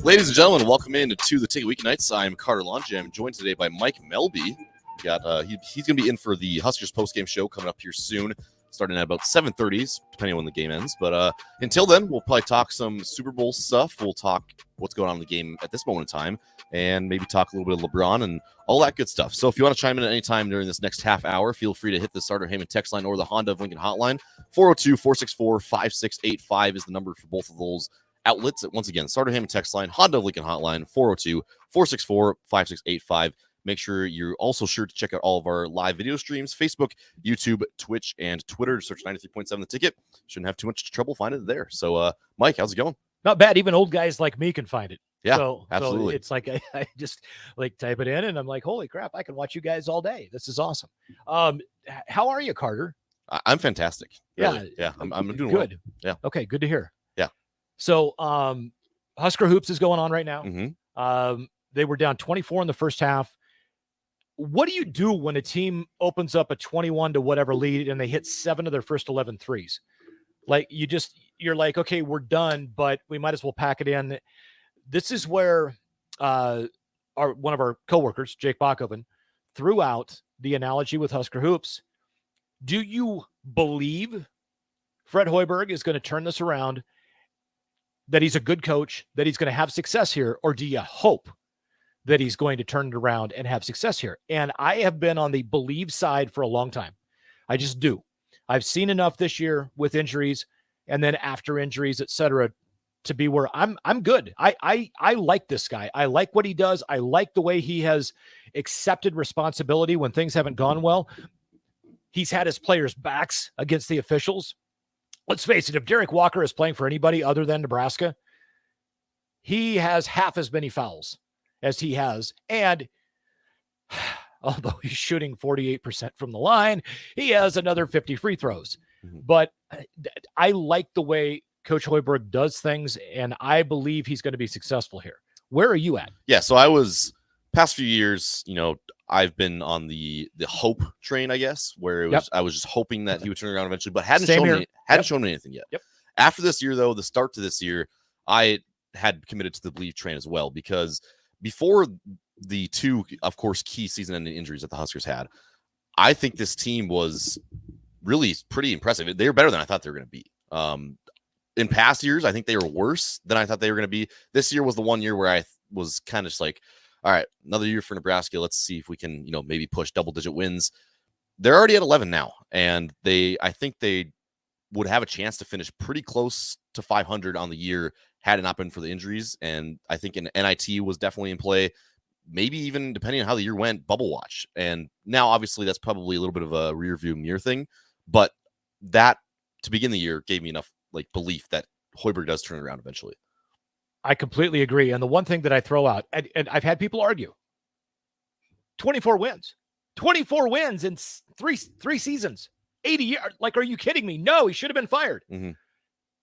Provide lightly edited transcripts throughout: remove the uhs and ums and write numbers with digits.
Ladies and gentlemen, welcome in to the Ticket Weeknights. I'm Carter Longe. I'm joined today by Mike Melby. He's going to be in for the Huskers postgame show coming up here soon, starting at about 7:30, depending on when the game ends. But until then, we'll probably talk some Super Bowl stuff. We'll talk what's going on in the game at this moment in time, and maybe talk a little bit of LeBron and all that good stuff. So if you want to chime in at any time during this next half hour, feel free to hit the Starter Heyman text line or the Honda of Lincoln hotline. 402-464-5685 is the number for both of those outlets. Once again, Starter Heyman text line, Honda of Lincoln hotline, 402-464-5685. Make sure you're also sure to check out all of our live video streams, Facebook, YouTube, Twitch, and Twitter. Search 93.7 The Ticket. Shouldn't have too much trouble finding it there. So, Mike, how's it going? Not bad. Even old guys like me can find it. Yeah, absolutely. So it's like I just like type it in and I'm like, holy crap, I can watch you guys all day. This is awesome. How are you, Carter? I'm fantastic. Really. Yeah. I'm doing good. Well. Yeah. Okay, good to hear. Yeah. So Husker Hoops is going on right now. Mm-hmm. They were down 24 in the first half. What do you do when a team opens up a 21 to whatever lead and they hit 7 of their first 11 threes? Like you're like, okay, we're done, but we might as well pack it in. This is where one of our coworkers, Jake Bachoven, threw out the analogy with Husker Hoops. Do you believe Fred Hoiberg is going to turn this around, that he's a good coach, that he's going to have success here, or do you hope that he's going to turn it around and have success here? And I have been on the believe side for a long time. I just do. I've seen enough this year with injuries and then after injuries, et cetera, to be where I'm good. I like this guy. I like what he does. I like the way he has accepted responsibility when things haven't gone well. He's had his players' backs against the officials. Let's face it, if Derek Walker is playing for anybody other than Nebraska, he has half as many fouls as he has. And although he's shooting 48% from the line, he has another 50 free throws. Mm-hmm. But I like the way Coach Hoiberg does things, and I believe he's going to be successful here. Where are you at? Yeah, so I was, past few years, I've been on the hope train, I guess, where it was, I was just hoping that he would turn around eventually, but hadn't shown me anything yet. Yep. After this year, though, the start to this year, I had committed to the believe train as well, because before the two, of course, key season-ending injuries that the Huskers had, I think this team was really pretty impressive. They were better than I thought they were going to be. In past years, I think they were worse than I thought they were going to be. This year was the one year where I was kind of just like, all right, another year for Nebraska. Let's see if we can, maybe push double-digit wins. They're already at 11 now, and I think they would have a chance to finish pretty close to 500 on the year had it not been for the injuries. And I think an NIT was definitely in play. Maybe even, depending on how the year went, bubble watch. And now, obviously, that's probably a little bit of a rear view mirror thing. But that, to begin the year, gave me enough belief that Hoiberg does turn around eventually. I completely agree. And the one thing that I throw out, and I've had people argue, 24 wins in three seasons, 80 years. Like, are you kidding me? No, he should have been fired. Mm-hmm.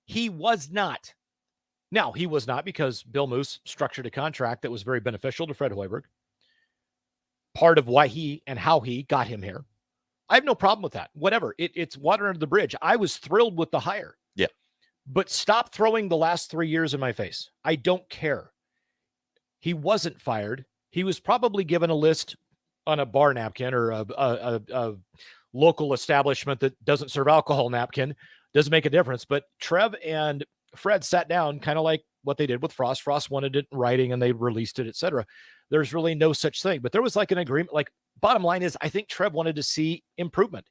He was not. Now, he was not, because Bill Moose structured a contract that was very beneficial to Fred Hoiberg. Part of why he and how he got him here. I have no problem with that. Whatever. It's water under the bridge. I was thrilled with the hire. Yeah. But stop throwing the last 3 years in my face. I don't care. He wasn't fired. He was probably given a list on a bar napkin or a local establishment that doesn't serve alcohol napkin. Doesn't make a difference. But Trev and Fred sat down, kind of like what they did with Frost. Frost wanted it in writing and they released it, etc. There's really no such thing. But there was an agreement. Bottom line is, I think Trev wanted to see improvement.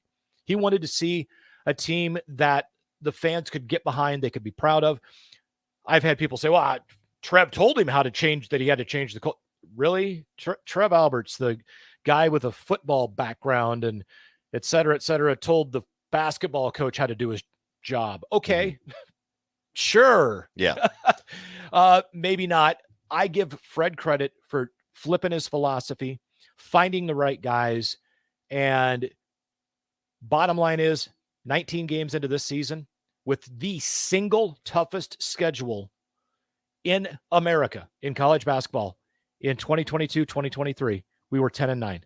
He wanted to see a team that the fans could get behind, they could be proud of. I've had people say, well, Trev told him how to change, that he had to change the culture. Really? Trev Alberts, the guy with a football background and et cetera, told the basketball coach how to do his job. Okay. Mm-hmm. Sure. Yeah. Maybe not. I give Fred credit for flipping his philosophy, finding the right guys. And bottom line is, 19 games into this season, with the single toughest schedule in America in college basketball in 2022, 2023, we were 10-9.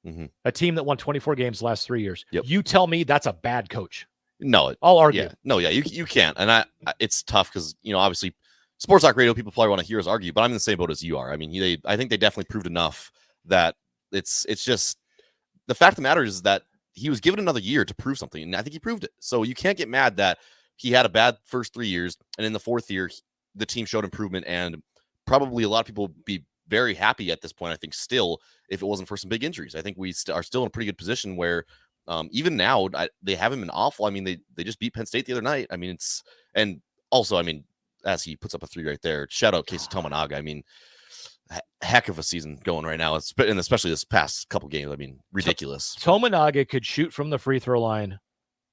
Mm-hmm. A team that won 24 games the last 3 years. Yep. You tell me that's a bad coach. No, I'll argue. Yeah. No, yeah, you can't. And it's tough because, obviously Sports Talk Radio, people probably want to hear us argue, but I'm in the same boat as you are. I mean, I think they definitely proved enough that it's just the fact of the matter is that he was given another year to prove something, and I think he proved it. So you can't get mad that he had a bad first 3 years, and in the fourth year, the team showed improvement, and probably a lot of people would be very happy at this point, I think, still, if it wasn't for some big injuries. I think we are still in a pretty good position where even now, they haven't been awful. I mean, they just beat Penn State the other night. I mean, and also, I mean, as he puts up a 3 right there, shout out Casey Tominaga. I mean, heck of a season going right now, and especially this past couple games. I mean, ridiculous. Tominaga could shoot from the free throw line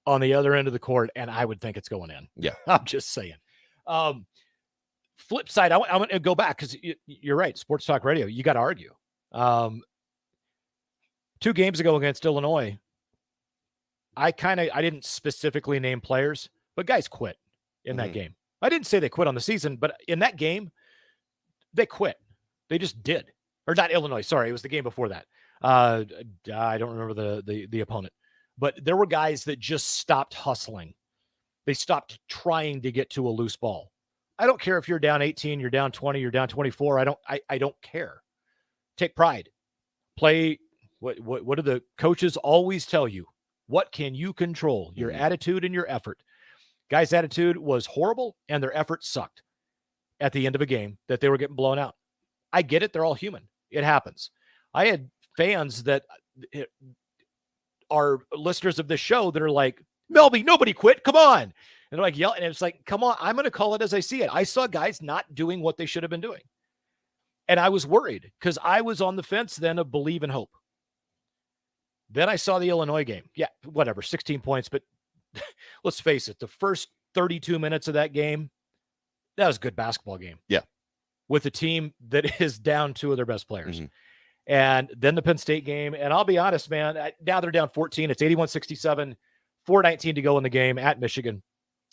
on the other end of the court, and I would think it's going in. Yeah. I'm just saying. Flip side, I want to go back because you're right. Sports Talk Radio, you got to argue. 2 games ago against Illinois, I didn't specifically name players, but guys quit in that game. I didn't say they quit on the season, but in that game, they quit. They just did. Or not Illinois, sorry. It was the game before that. I don't remember the opponent. But there were guys that just stopped hustling. They stopped trying to get to a loose ball. I don't care if you're down 18, you're down 20, you're down 24. I don't care. Take pride. Play. What do the coaches always tell you? What can you control? Your attitude and your effort. Guys' attitude was horrible, and their effort sucked at the end of a game that they were getting blown out. I get it. They're all human. It happens. I had fans that are listeners of this show that are like, Melby, nobody quit. Come on. And they're like yelling. And it's like, come on. I'm going to call it as I see it. I saw guys not doing what they should have been doing. And I was worried because I was on the fence then of believe and hope. Then I saw the Illinois game. Yeah, whatever, 16 points. But let's face it, the first 32 minutes of that game, that was a good basketball game. Yeah. With a team that is down 2 of their best players. And then the Penn State game. And I'll be honest, man, now they're down 14. It's 81-67, 4:19 to go in the game at Michigan.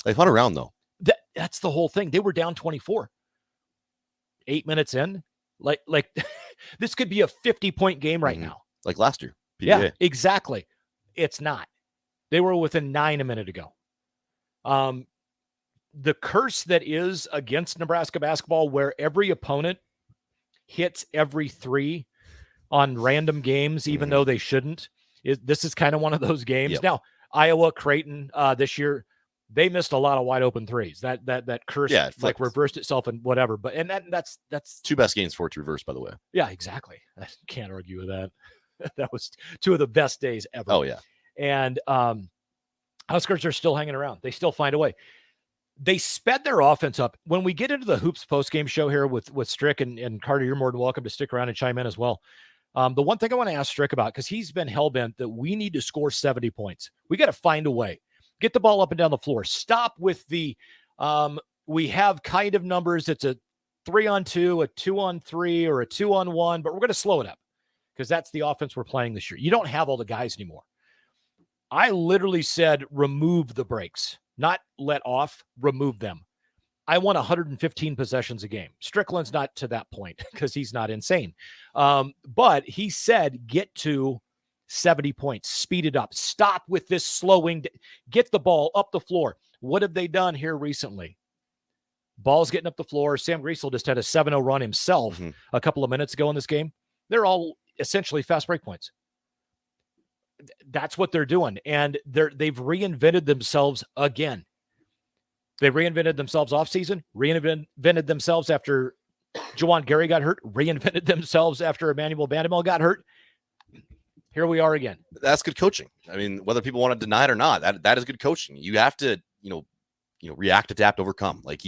They hung around, though. That's the whole thing. They were down 24. 8 minutes in. Like this could be a 50-point game right now. Like last year. PGA. Yeah, exactly. It's not. They were within 9 a minute ago. The curse that is against Nebraska basketball, where every opponent hits every 3 on random games, even though they shouldn't, this is kind of one of those games. Yep. Now, Iowa, Creighton, this year, they missed a lot of wide open threes. That curse reversed itself and whatever. But that's 2 best games for it to reverse, by the way. Yeah, exactly. I can't argue with that. That was 2 of the best days ever. Oh yeah. And Huskers are still hanging around. They still find a way. They sped their offense up. When we get into the Hoops postgame show here with Strick and Carter, you're more than welcome to stick around and chime in as well. The one thing I want to ask Strick about, because he's been hell-bent that we need to score 70 points. We got to find a way. Get the ball up and down the floor. Stop with the we have kind of numbers. It's a 3-on-2, a 2-on-3, or a 2-on-1, but we're going to slow it up because that's the offense we're playing this year. You don't have all the guys anymore. I literally said remove the breaks, not let off, remove them. I want 115 possessions a game. Strickland's not to that point because he's not insane. But he said get to 70 points, speed it up, stop with this slowing, get the ball up the floor. What have they done here recently? Ball's getting up the floor. Sam Griesel just had a 7-0 run himself a couple of minutes ago in this game. They're all essentially fast break points. That's what they're doing. And they've reinvented themselves again. They reinvented themselves off season, reinvented themselves after Juwan Gary got hurt, reinvented themselves after Emmanuel Bandamel got hurt. Here we are again. That's good coaching. I mean, whether people want to deny it or not, that is good coaching. You have to, react, adapt, overcome. Like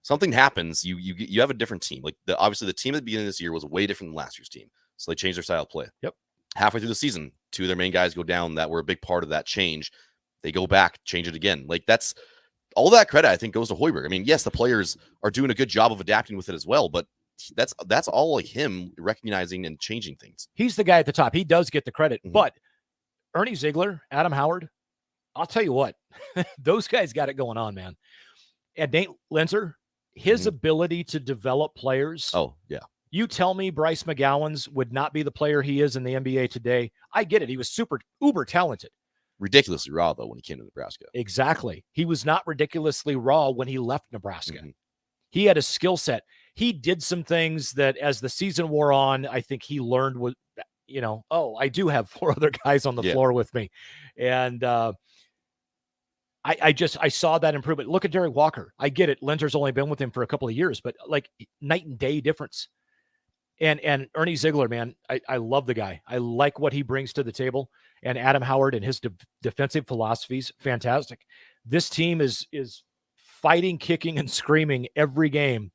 something happens, you have a different team. Like obviously the team at the beginning of this year was way different than last year's team. So they changed their style of play. Yep. Halfway through the season, 2 of their main guys go down that were a big part of that change. They go back, change it again. Like that's all that credit, I think, goes to Hoiberg. I mean, yes, the players are doing a good job of adapting with it as well, but that's all like him recognizing and changing things. He's the guy at the top. He does get the credit, but Ernie Ziegler, Adam Howard, I'll tell you what, those guys got it going on, man. And Nate Linzer, his ability to develop players. Oh, yeah. You tell me Bryce McGowan's would not be the player he is in the NBA today. I get it. He was uber talented. Ridiculously raw, though, when he came to Nebraska. Exactly. He was not ridiculously raw when he left Nebraska. He had a skill set. He did some things that as the season wore on, I think he learned what, I do have 4 other guys on the floor with me. And I saw that improvement. Look at Derek Walker. I get it. Linter's only been with him for a couple of years, but like night and day difference. And Ernie Ziegler, man, I love the guy. I like what he brings to the table. And Adam Howard and his defensive philosophies, fantastic. This team is fighting, kicking, and screaming every game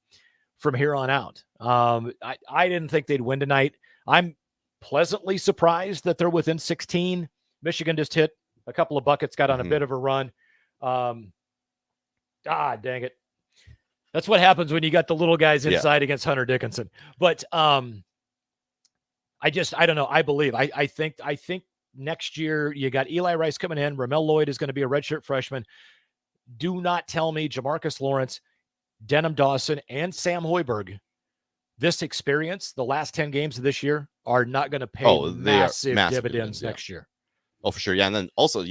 from here on out. I didn't think they'd win tonight. I'm pleasantly surprised that they're within 16. Michigan just hit a couple of buckets, got on a bit of a run. Dang it. That's what happens when you got the little guys inside against Hunter Dickinson. But I don't know. I believe. I think next year you got Eli Rice coming in. Ramel Lloyd is going to be a redshirt freshman. Do not tell me Jamarcus Lawrence, Denham Dawson, and Sam Hoiberg, this experience, the last 10 games of this year, are not going to pay massive dividends next year. Oh, for sure. Yeah. And then also,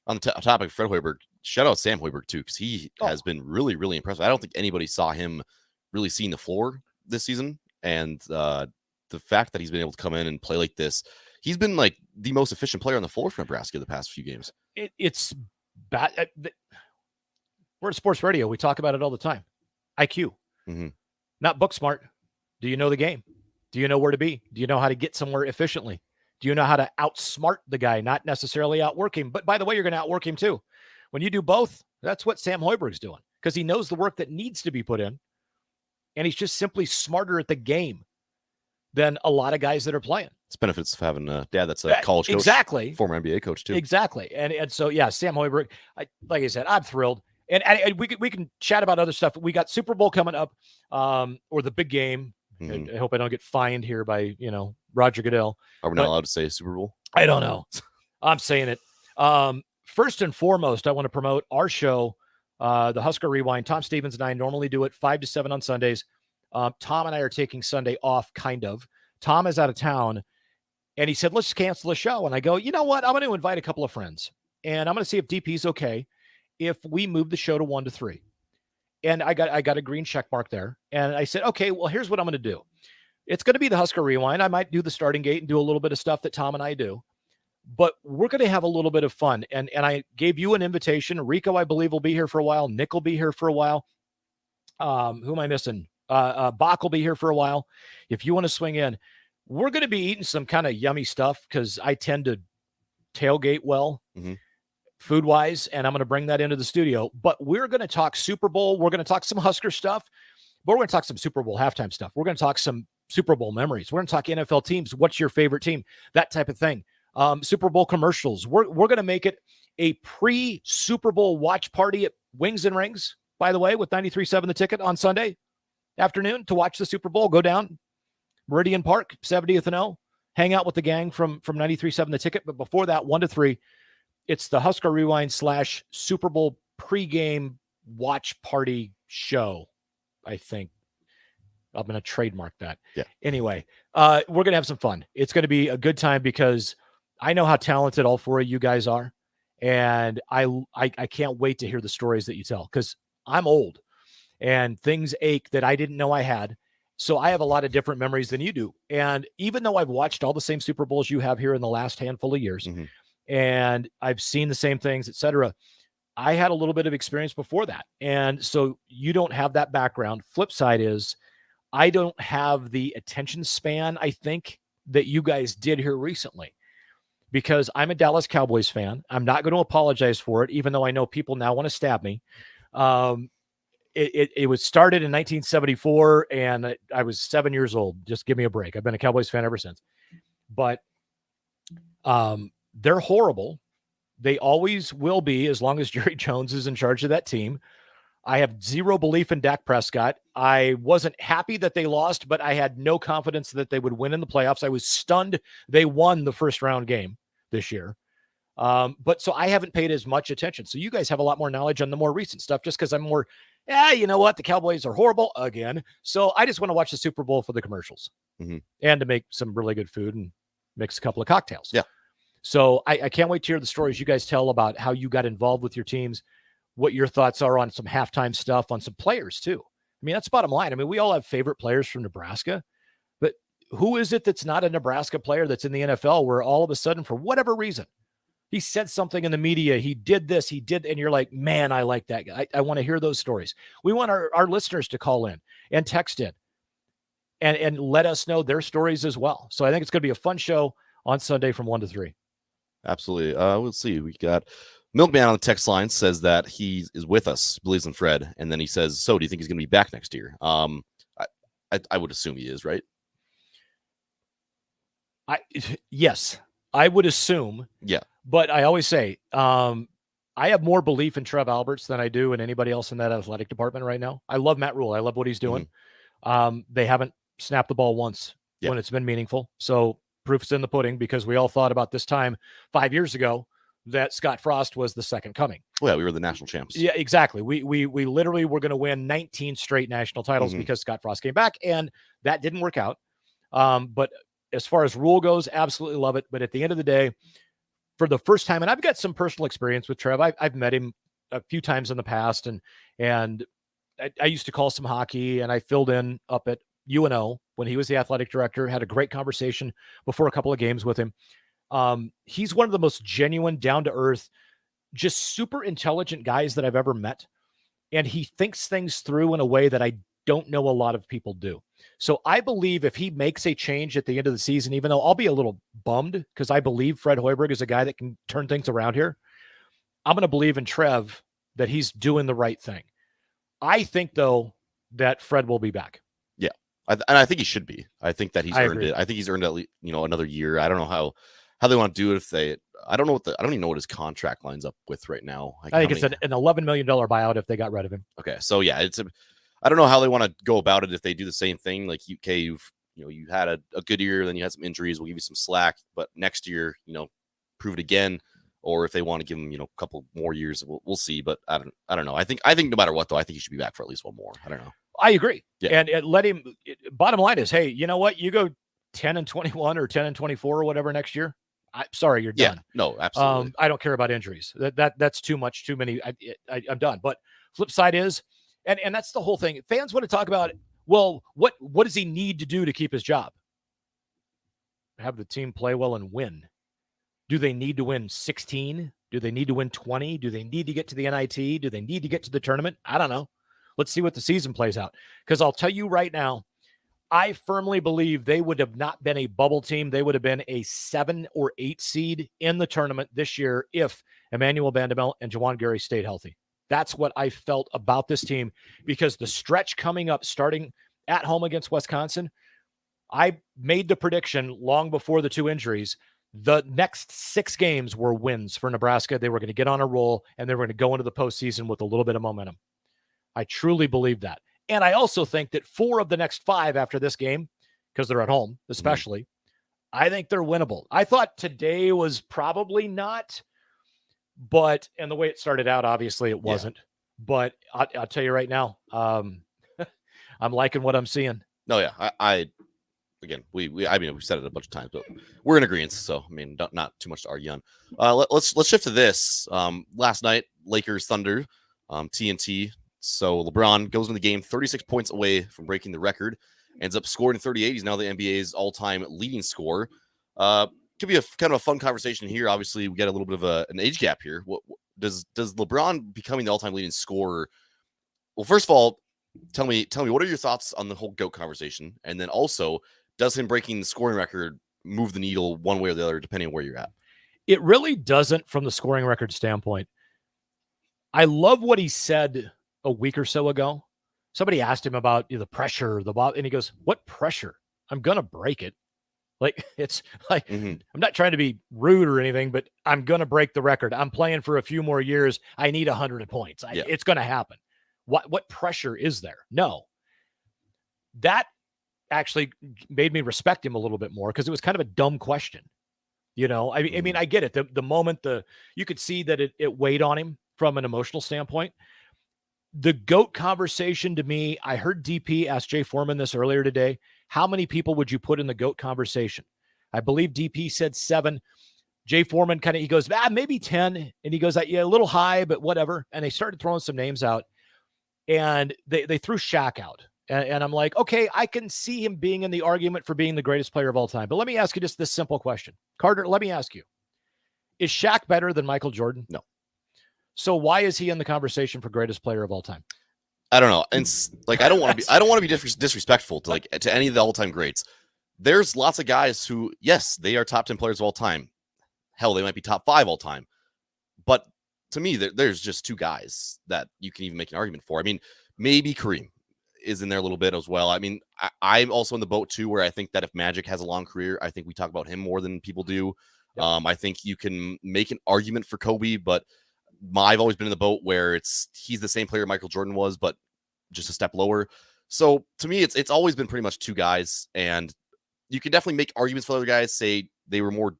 on the topic of Fred Hoiberg, shout out Sam Hoiberg too, because he has been really, really impressive. I don't think anybody saw him really seeing the floor this season. And the fact that he's been able to come in and play like this, he's been like the most efficient player on the floor for Nebraska the past few games. It's bad. We're at sports radio. We talk about it all the time. IQ, not book smart. Do you know the game? Do you know where to be? Do you know how to get somewhere efficiently? Do you know how to outsmart the guy, not necessarily outwork him? But by the way, you're going to outwork him too. When you do both, that's what Sam Hoiberg's doing, because he knows the work that needs to be put in. And he's just simply smarter at the game than a lot of guys that are playing. It's benefits of having a dad that's a college coach. Exactly. Former NBA coach too. Exactly. And so, yeah, Sam Hoiberg, like I said, I'm thrilled. And we can chat about other stuff. We got Super Bowl coming up, or the big game. I hope I don't get fined here by, Roger Goodell. Are we not allowed to say Super Bowl? I don't know. I'm saying it. First and foremost, I want to promote our show, the Husker Rewind. Tom Stevens and I normally do it 5 to 7 on Sundays. Tom and I are taking Sunday off, kind of. Tom is out of town, and he said, let's cancel the show. And I go, you know what? I'm going to invite a couple of friends, and I'm going to see if DP's okay if we move the show to 1 to 3. And I got a green check mark there. And I said, okay, well, here's what I'm going to do. It's going to be the Husker Rewind. I might do the starting gate and do a little bit of stuff that Tom and I do. But we're going to have a little bit of fun. And I gave you an invitation. Rico, I believe, will be here for a while. Nick will be here for a while. Who am I missing? Bach will be here for a while. If you want to swing in, we're going to be eating some kind of yummy stuff, because I tend to tailgate well. Food-wise, and I'm going to bring that into the studio. But we're going to talk Super Bowl. We're going to talk some Husker stuff, but we're going to talk some Super Bowl halftime stuff. We're going to talk some Super Bowl memories. We're going to talk NFL teams. What's your favorite team? That type of thing. Super Bowl commercials. We're going to make it a pre-Super Bowl watch party at Wings and Rings, by the way, with 93.7 The Ticket on Sunday afternoon to watch the Super Bowl. Go down Meridian Park, 70th and O. Hang out with the gang from 93.7 The Ticket. But before that, 1 to 3, it's the Husker Rewind / Super Bowl pregame watch party show. I think I'm going to trademark that. Yeah. Anyway, we're going to have some fun. It's going to be a good time, because I know how talented all 4 of you guys are. And I can't wait to hear the stories that you tell, because I'm old and things ache that I didn't know I had. So I have a lot of different memories than you do. And even though I've watched all the same Super Bowls you have here in the last handful of years, and I've seen the same things, et cetera, I had a little bit of experience before that. And so you don't have that background. Flip side is, I don't have the attention span, I think, that you guys did here recently, because I'm a Dallas Cowboys fan. I'm not going to apologize for it, even though I know people now want to stab me. It was started in 1974, and I was 7 years old. Just give me a break. I've been a Cowboys fan ever since. But they're horrible. They always will be, as long as Jerry Jones is in charge of that team. I have zero belief in Dak Prescott. I wasn't happy that they lost, but I had no confidence that they would win in the playoffs. I was stunned they won the first round game this year. But so I haven't paid as much attention. So you guys have a lot more knowledge on the more recent stuff, just because I'm more, you know what? The Cowboys are horrible again. So I just want to watch the Super Bowl for the commercials and to make some really good food and mix a couple of cocktails. Yeah. So I can't wait to hear the stories you guys tell about how you got involved with your teams, what your thoughts are on some halftime stuff, on some players too. I mean, that's the bottom line. I mean, we all have favorite players from Nebraska, but who is it that's not a Nebraska player that's in the NFL where all of a sudden, for whatever reason, he said something in the media, he did this, he did, and you're like, man, I like that guy. I want to hear those stories. We want our listeners to call in and text in and let us know their stories as well. So I think it's going to be a fun show on Sunday from 1 to 3. Absolutely. We'll see. We got Milkman on the text line says that he is with us, believes in Fred, and then he says, "So, do you think he's going to be back next year?" I would assume he is, right? Yes, I would assume. Yeah, but I always say I have more belief in Trev Alberts than I do in anybody else in that athletic department right now. I love Matt Rule. I love what he's doing. They haven't snapped the ball once when it's been meaningful. So proof's in the pudding, because we all thought about this time 5 years ago that Scott Frost was the second coming. Well, yeah, we were the national champs. Yeah, exactly. We literally were going to win 19 straight national titles because Scott Frost came back, and that didn't work out. But as far as Rule goes, absolutely love it. But at the end of the day, for the first time, and I've got some personal experience with Trev. I've met him a few times in the past, and I used to call some hockey, and I filled in up at UNO when he was the athletic director. Had a great conversation before a couple of games with him. He's one of the most genuine, down-to-earth, just super intelligent guys that I've ever met. And he thinks things through in a way that I don't know a lot of people do. So I believe if he makes a change at the end of the season, even though I'll be a little bummed because I believe Fred Hoiberg is a guy that can turn things around here, I'm going to believe in Trev that he's doing the right thing. I think, though, that Fred will be back. Yeah, and I think he should be. I think that he's earned it. I think he's earned at least, another year. I don't know how they want to do it. If they, I don't even know what his contract lines up with right now. Like, I think it's an $11 million buyout if they got rid of him. Okay, so yeah, I don't know how they want to go about it if they do the same thing. Like you had a good year, then you had some injuries. We'll give you some slack, but next year, prove it again. Or if they want to give him, a couple more years, we'll see. But I don't know. I think no matter what, though, I think he should be back for at least one more. I don't know. I agree. Yeah. And let him. Bottom line is, hey, you know what? You go 10-21 or 10-24 or whatever next year. Sorry, you're done. Yeah, no, absolutely. I don't care about injuries. That's too much, too many. I'm done. But flip side is, and that's the whole thing. Fans want to talk about, well, what does he need to do to keep his job? Have the team play well and win. Do they need to win 16? Do they need to win 20? Do they need to get to the NIT? Do they need to get to the tournament? I don't know. Let's see what the season plays out. Because I'll tell you right now, I firmly believe they would have not been a bubble team. They would have been a 7 or 8 seed in the tournament this year if Emmanuel Bandamel and Juwan Gary stayed healthy. That's what I felt about this team, because the stretch coming up, starting at home against Wisconsin, I made the prediction long before the 2 injuries. The next 6 games were wins for Nebraska. They were going to get on a roll, and they were going to go into the postseason with a little bit of momentum. I truly believe that. And I also think that 4 of the next 5 after this game, because they're at home especially, I think they're winnable. I thought today was probably not, and the way it started out, obviously it wasn't. Yeah. But I'll tell you right now, I'm liking what I'm seeing. No, yeah, again, we've said it a bunch of times, but we're in agreement. So, not too much to argue on. Let's shift to this. Last night, Lakers Thunder, TNT. So LeBron goes into the game 36 points away from breaking the record, ends up scoring 38. He's now the NBA's all-time leading scorer. Could be a kind of a fun conversation here. Obviously, we get a little bit of an age gap here. What does LeBron becoming the all-time leading scorer? Well, first of all, tell me, what are your thoughts on the whole GOAT conversation? And then also, does him breaking the scoring record move the needle one way or the other, depending on where you're at? It really doesn't from the scoring record standpoint. I love what he said a week or so ago. Somebody asked him about the pressure, and he goes, "What pressure? I'm going to break it." Like, it's like, I'm not trying to be rude or anything, but I'm going to break the record. I'm playing for a few more years. I need 100 points. It's going to happen. What pressure is there? No. That actually made me respect him a little bit more, because it was kind of a dumb question. I mean, I get it. The moment you could see that it weighed on him from an emotional standpoint. The GOAT conversation, to me, I heard DP ask Jay Foreman this earlier today. How many people would you put in the GOAT conversation? I believe DP said 7. Jay Foreman he goes, maybe 10. And he goes, yeah, a little high, but whatever. And they started throwing some names out. and they threw Shaq out. And I'm like, okay, I can see him being in the argument for being the greatest player of all time. But let me ask you just this simple question. Carter, let me ask you. Is Shaq better than Michael Jordan? No. So why is he in the conversation for greatest player of all time? I don't know. And like, I don't want to be disrespectful to any of the all-time greats. There's lots of guys who, yes, they are top 10 players of all time. Hell, they might be top 5 all time. But to me, there's just 2 guys that you can even make an argument for. I mean, maybe Kareem is in there a little bit as well. I mean, I'm also in the boat too, where I think that if Magic has a long career, I think we talk about him more than people do. Yep. I think you can make an argument for Kobe, but I've always been in the boat where he's the same player Michael Jordan was, but just a step lower. So to me, it's always been pretty much 2 guys, and you can definitely make arguments for other guys. Say they were more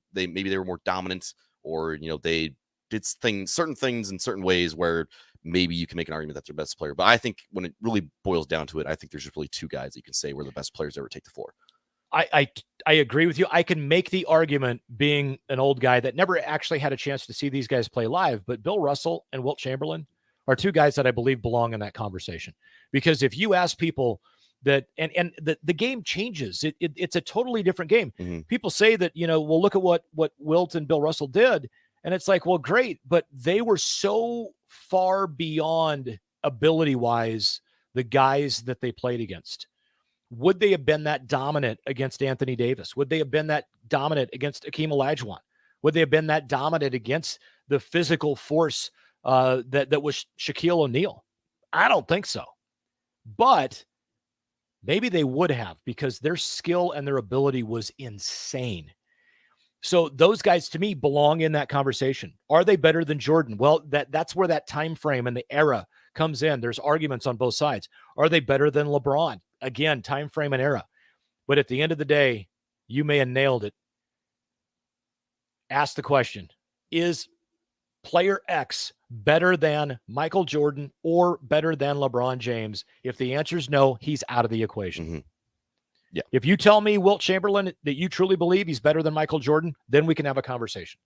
dominant, or they did certain things in certain ways where maybe you can make an argument that they're best player. But I think when it really boils down to it, I think there's just really 2 guys that you can say were the best players to ever take the floor. I agree with you. I can make the argument, being an old guy that never actually had a chance to see these guys play live, but Bill Russell and Wilt Chamberlain are 2 guys that I believe belong in that conversation. Because if you ask people that, and the game changes, it's a totally different game. Mm-hmm. People say that, well, look at what Wilt and Bill Russell did. And it's like, well, great, but they were so far beyond ability-wise the guys that they played against. Would they have been that dominant against Anthony Davis? Would they have been that dominant against Akeem Olajuwon? Would they have been that dominant against the physical force that was Shaquille O'Neal? I don't think so. But maybe they would have, because their skill and their ability was insane. So those guys, to me, belong in that conversation. Are they better than Jordan? Well, that's where that time frame and the era comes in. There's arguments on both sides. Are they better than LeBron? Again, time frame and era. But at the end of the day, you may have nailed it. Ask the question, is player X better than Michael Jordan or better than LeBron James? If the answer is no, he's out of the equation. Mm-hmm. Yeah. If you tell me, Wilt Chamberlain, that you truly believe he's better than Michael Jordan, then we can have a conversation.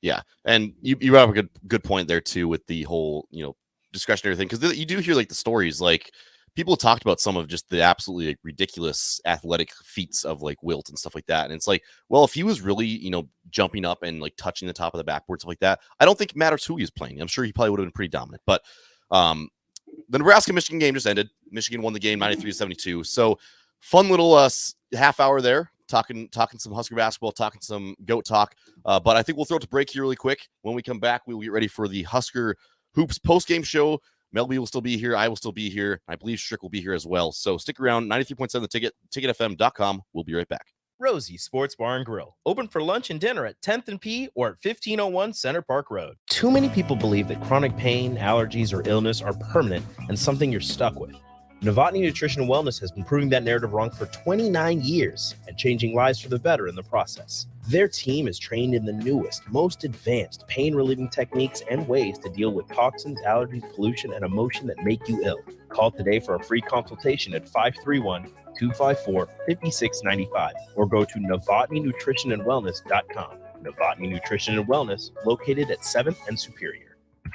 Yeah. And you have a good point there too, with the whole, discretionary thing. Cause you do hear like the stories, like people talked about some of just the absolutely like ridiculous athletic feats of like Wilt and stuff like that. And it's like, well, if he was really, jumping up and like touching the top of the backboard, stuff like that, I don't think it matters who he was playing. I'm sure he probably would have been pretty dominant, but the Nebraska-Michigan game just ended. Michigan won the game 93-72. So fun little half hour there, talking some Husker basketball, talking some GOAT talk. But I think we'll throw it to break here really quick. When we come back, we'll get ready for the Husker Hoops post-game show. Melby will still be here. I will still be here. I believe Strick will be here as well. So stick around. 93.7 The Ticket, ticketfm.com. We'll be right back. Rosie Sports Bar and Grill, open for lunch and dinner at 10th and P or at 1501 Center Park Road. Too many people believe that chronic pain, allergies, or illness are permanent and something you're stuck with. Novotny Nutrition and Wellness has been proving that narrative wrong for 29 years and changing lives for the better in the process. Their team is trained in the newest, most advanced pain-relieving techniques and ways to deal with toxins, allergies, pollution, and emotion that make you ill. Call today for a free consultation at 531-254-5695 or go to novotnynutritionandwellness.com. Novotny Nutrition and Wellness, located at 7th and Superior.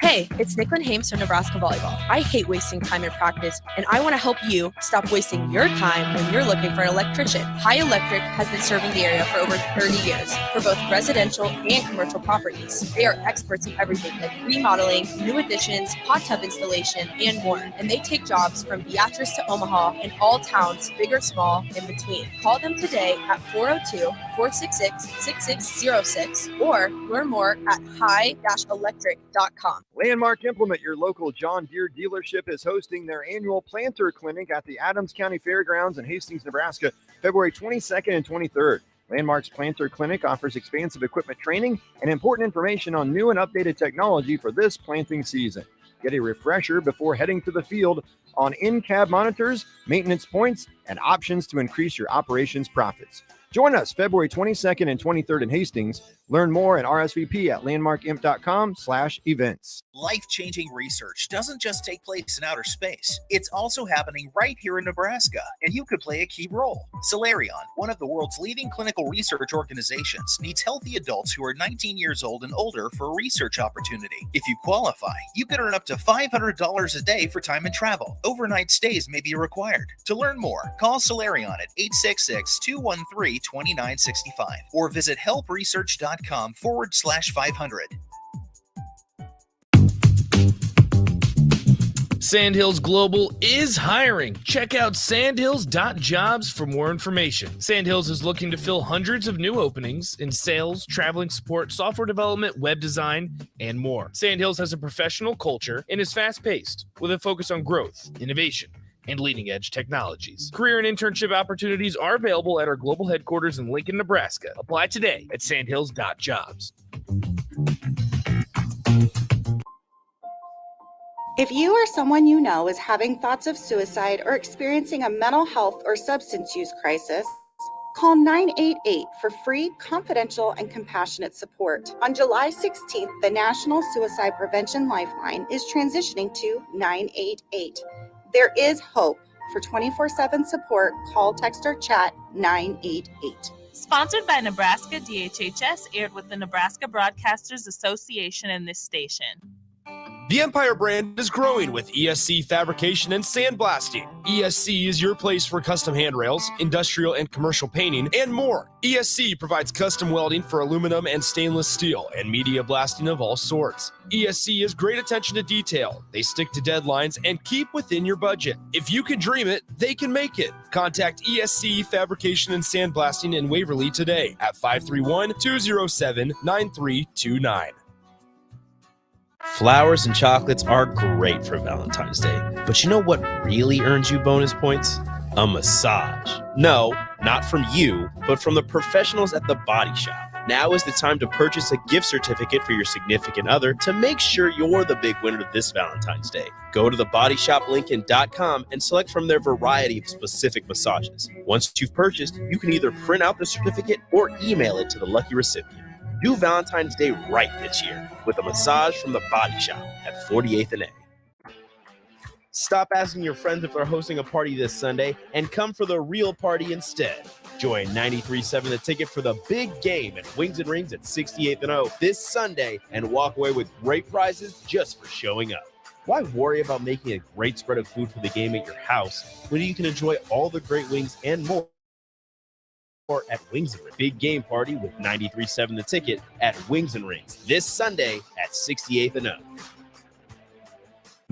Hey, it's Nicklin Hames from Nebraska Volleyball. I hate wasting time in practice, and I want to help you stop wasting your time when you're looking for an electrician. High Electric has been serving the area for over 30 years for both residential and commercial properties. They are experts in everything like remodeling, new additions, hot tub installation, and more. And they take jobs from Beatrice to Omaha and all towns, big or small, in between. Call them today at 402-466-6606 or learn more at high-electric.com. Landmark Implement, your local John Deere dealership, is hosting their annual planter clinic at the Adams County Fairgrounds in Hastings, Nebraska, February 22nd and 23rd. Landmark's planter clinic offers expansive equipment training and important information on new and updated technology for this planting season. Get a refresher before heading to the field on in-cab monitors, maintenance points, and options to increase your operations profits. Join us February 22nd and 23rd in Hastings. Learn more at RSVP at landmarkimp.com/events. Life-changing research doesn't just take place in outer space. It's also happening right here in Nebraska, and you could play a key role. Solarion, one of the world's leading clinical research organizations, needs healthy adults who are 19 years old and older for a research opportunity. If you qualify, you could earn up to $500 a day for time and travel. Overnight stays may be required. To learn more, call Solarion at 866-213-2965 or visit helpresearch.com/500. Sandhills Global is hiring. Check out sandhills.jobs for more information. Sandhills is looking to fill hundreds of new openings in sales, traveling support, software development, web design, and more. Sandhills has a professional culture and is fast-paced with a focus on growth, innovation, and leading-edge technologies. Career and internship opportunities are available at our global headquarters in Lincoln, Nebraska. Apply today at sandhills.jobs. If you or someone you know is having thoughts of suicide or experiencing a mental health or substance use crisis, call 988 for free, confidential, and compassionate support. On July 16th, the National Suicide Prevention Lifeline is transitioning to 988. There is hope. For 24/7 support, call, text, or chat 988. Sponsored by Nebraska DHHS, aired with the Nebraska Broadcasters Association and this station. The Empire brand is growing with ESC Fabrication and Sandblasting. ESC is your place for custom handrails, industrial and commercial painting, and more. ESC provides custom welding for aluminum and stainless steel and media blasting of all sorts. ESC has great attention to detail. They stick to deadlines and keep within your budget. If you can dream it, they can make it. Contact ESC Fabrication and Sandblasting in Waverly today at 531-207-9329. Flowers and chocolates are great for Valentine's Day, but you know what really earns you bonus points? A massage. No, not from you, but from the professionals at The Body Shop. Now is the time to purchase a gift certificate for your significant other to make sure you're the big winner this Valentine's Day. Go to thebodyshoplincoln.com and select from their variety of specific massages. Once you've purchased, you can either print out the certificate or email it to the lucky recipient. Do Valentine's Day right this year with a massage from The Body Shop at 48th and A. Stop asking your friends if they're hosting a party this Sunday and come for the real party instead. Join 93.7 The Ticket for the big game at Wings and Rings at 68th and O this Sunday and walk away with great prizes just for showing up. Why worry about making a great spread of food for the game at your house when you can enjoy all the great wings and more at Wings and Rings? Big game party with 93.7 The Ticket at Wings and Rings this Sunday at 68th and O.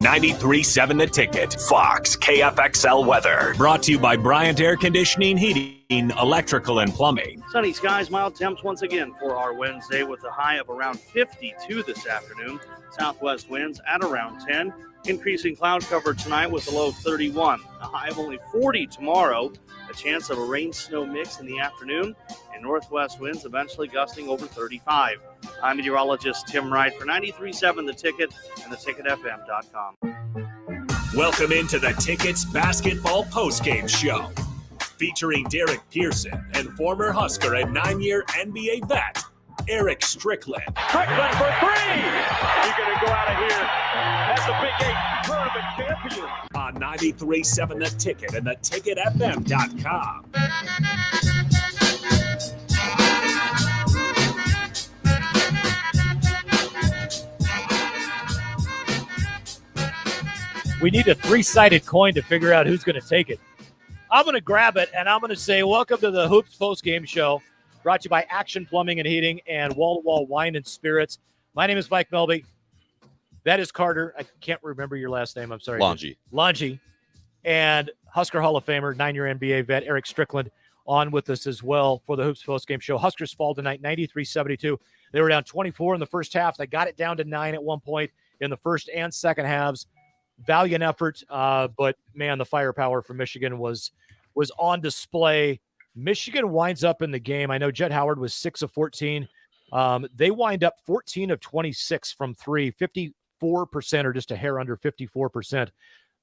93.7 The Ticket, Fox, KFXL weather. Brought to you by Bryant Air Conditioning, Heating, Electrical, and Plumbing. Sunny skies, mild temps once again for our Wednesday with a high of around 52 this afternoon. Southwest winds at around 10. Increasing cloud cover tonight with a low of 31. A high of only 40 tomorrow. A chance of a rain-snow mix in the afternoon. And northwest winds eventually gusting over 35. I'm meteorologist Tim Wright for 93.7 The Ticket and theticketfm.com. Welcome into the Ticket's basketball postgame show. Featuring Derek Pearson and former Husker and 9-year NBA vet, Eric Strickland. Strickland for three! He's going to go out of here as the Big 8 tournament champion. On 93.7 The Ticket and theticketfm.com. We need a three-sided coin to figure out who's going to take it. I'm going to grab it, and I'm going to say, welcome to the Hoops Postgame Show, brought to you by Action Plumbing and Heating and Wall-to-Wall Wine and Spirits. My name is Mike Melby. That is Carter. I can't remember your last name. I'm sorry. Longy. And Husker Hall of Famer, 9-year NBA vet, Eric Strickland, on with us as well for the Hoops Postgame Show. Huskers fall tonight, 93-72. They were down 24 in the first half. They got it down to 9 at one point in the first and second halves. Valiant effort, but, man, the firepower for Michigan was on display. Michigan winds up in the game. I know Jet Howard was 6 of 14. They wind up 14 of 26 from three, 54%, or just a hair under 54%.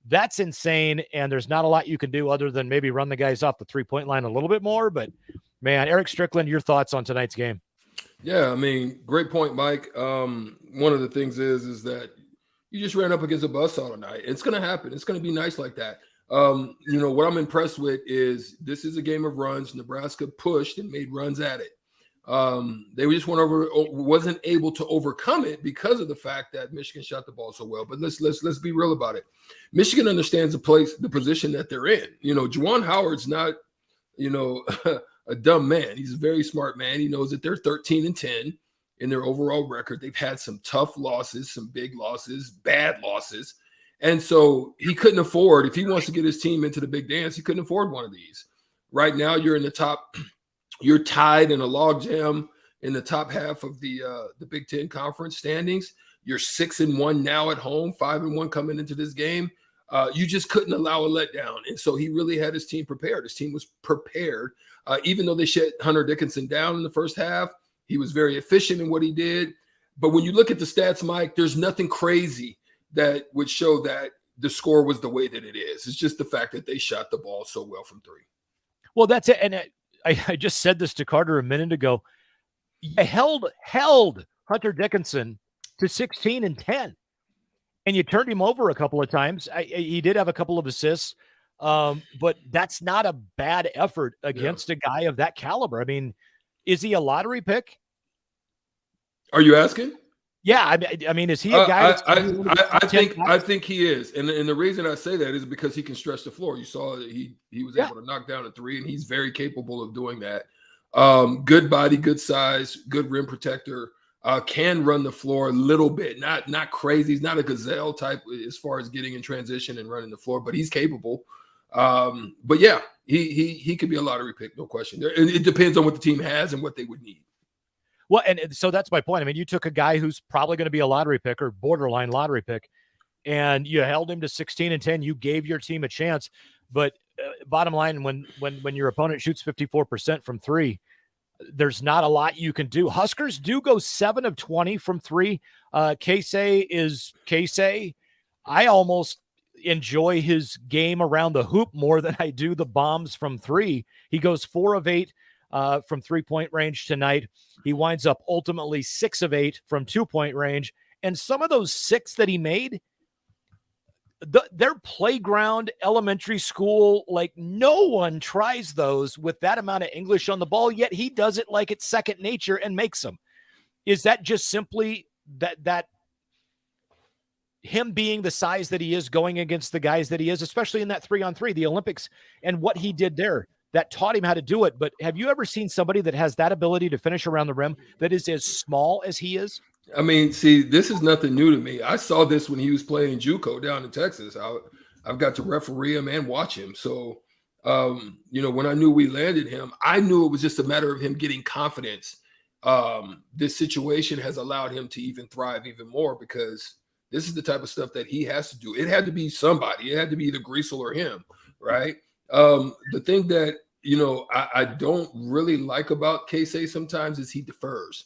That's insane, and there's not a lot you can do other than maybe run the guys off the three-point line a little bit more. But, man, Eric Strickland, your thoughts on tonight's game? Yeah, I mean, great point, Mike. One of the things is that you just ran up against a buzzsaw tonight. It's going to happen. It's going to be nice like that. What I'm impressed with is this is a game of runs. Nebraska pushed and made runs at it. They just wasn't able to overcome it because of the fact that Michigan shot the ball so well. But let's be real about it. Michigan understands the position that they're in. Juwan Howard's not, a dumb man. He's a very smart man. He knows that they're 13-10 in their overall record. They've had some tough losses, some big losses, bad losses. And so he couldn't afford, if he wants to get his team into the big dance, he couldn't afford one of these. Right now, you're in the top. You're tied in a logjam in the top half of the Big Ten Conference standings. You're 6-1 now at home, 5-1 coming into this game. You just couldn't allow a letdown. And so he really had his team prepared. His team was prepared. Even though they shut Hunter Dickinson down in the first half, he was very efficient in what he did. But when you look at the stats, Mike, there's nothing crazy that would show that the score was the way that it is. It's just the fact that they shot the ball so well from three. Well, that's it. And I just said this to Carter a minute ago. You held Hunter Dickinson to 16-10, and you turned him over a couple of times. He did have a couple of assists, but that's not a bad effort against a guy of that caliber. I mean, is he a lottery pick? Are you asking? Yeah, I mean, is he a guy? I think he is, and the reason I say that is because he can stretch the floor. You saw that he was able to knock down a three, and he's very capable of doing that. Good body, good size, good rim protector. Can run the floor a little bit, not crazy. He's not a gazelle type as far as getting in transition and running the floor, but he's capable. But yeah, he could be a lottery pick, no question. It depends on what the team has and what they would need. Well, and so that's my point. I mean, you took a guy who's probably going to be a lottery pick or borderline lottery pick, and you held him to 16-10. You gave your team a chance, but bottom line, when your opponent shoots 54% from three, there's not a lot you can do. Huskers do go 7 of 20 from three. Casey is Casey. I almost enjoy his game around the hoop more than I do the bombs from three. He goes 4 of 8 from 3-point range tonight. He winds up ultimately 6 of 8 from 2-point range. And some of those 6 that he made, their playground, elementary school, like no one tries those with that amount of English on the ball, yet he does it like it's second nature and makes them. Is that just simply that him being the size that he is going against the guys that he is, especially in that 3-on-3, the Olympics, and what he did there that taught him how to do it? But have you ever seen somebody that has that ability to finish around the rim that is as small as he is? I mean, see, this is nothing new to me. I saw this when he was playing JUCO down in Texas. I've got to referee him and watch him. So, when I knew we landed him, I knew it was just a matter of him getting confidence. This situation has allowed him to even thrive even more because this is the type of stuff that he has to do. It had to be somebody. It had to be either Greasel or him, right? The thing that, I don't really like about Casey sometimes is he defers.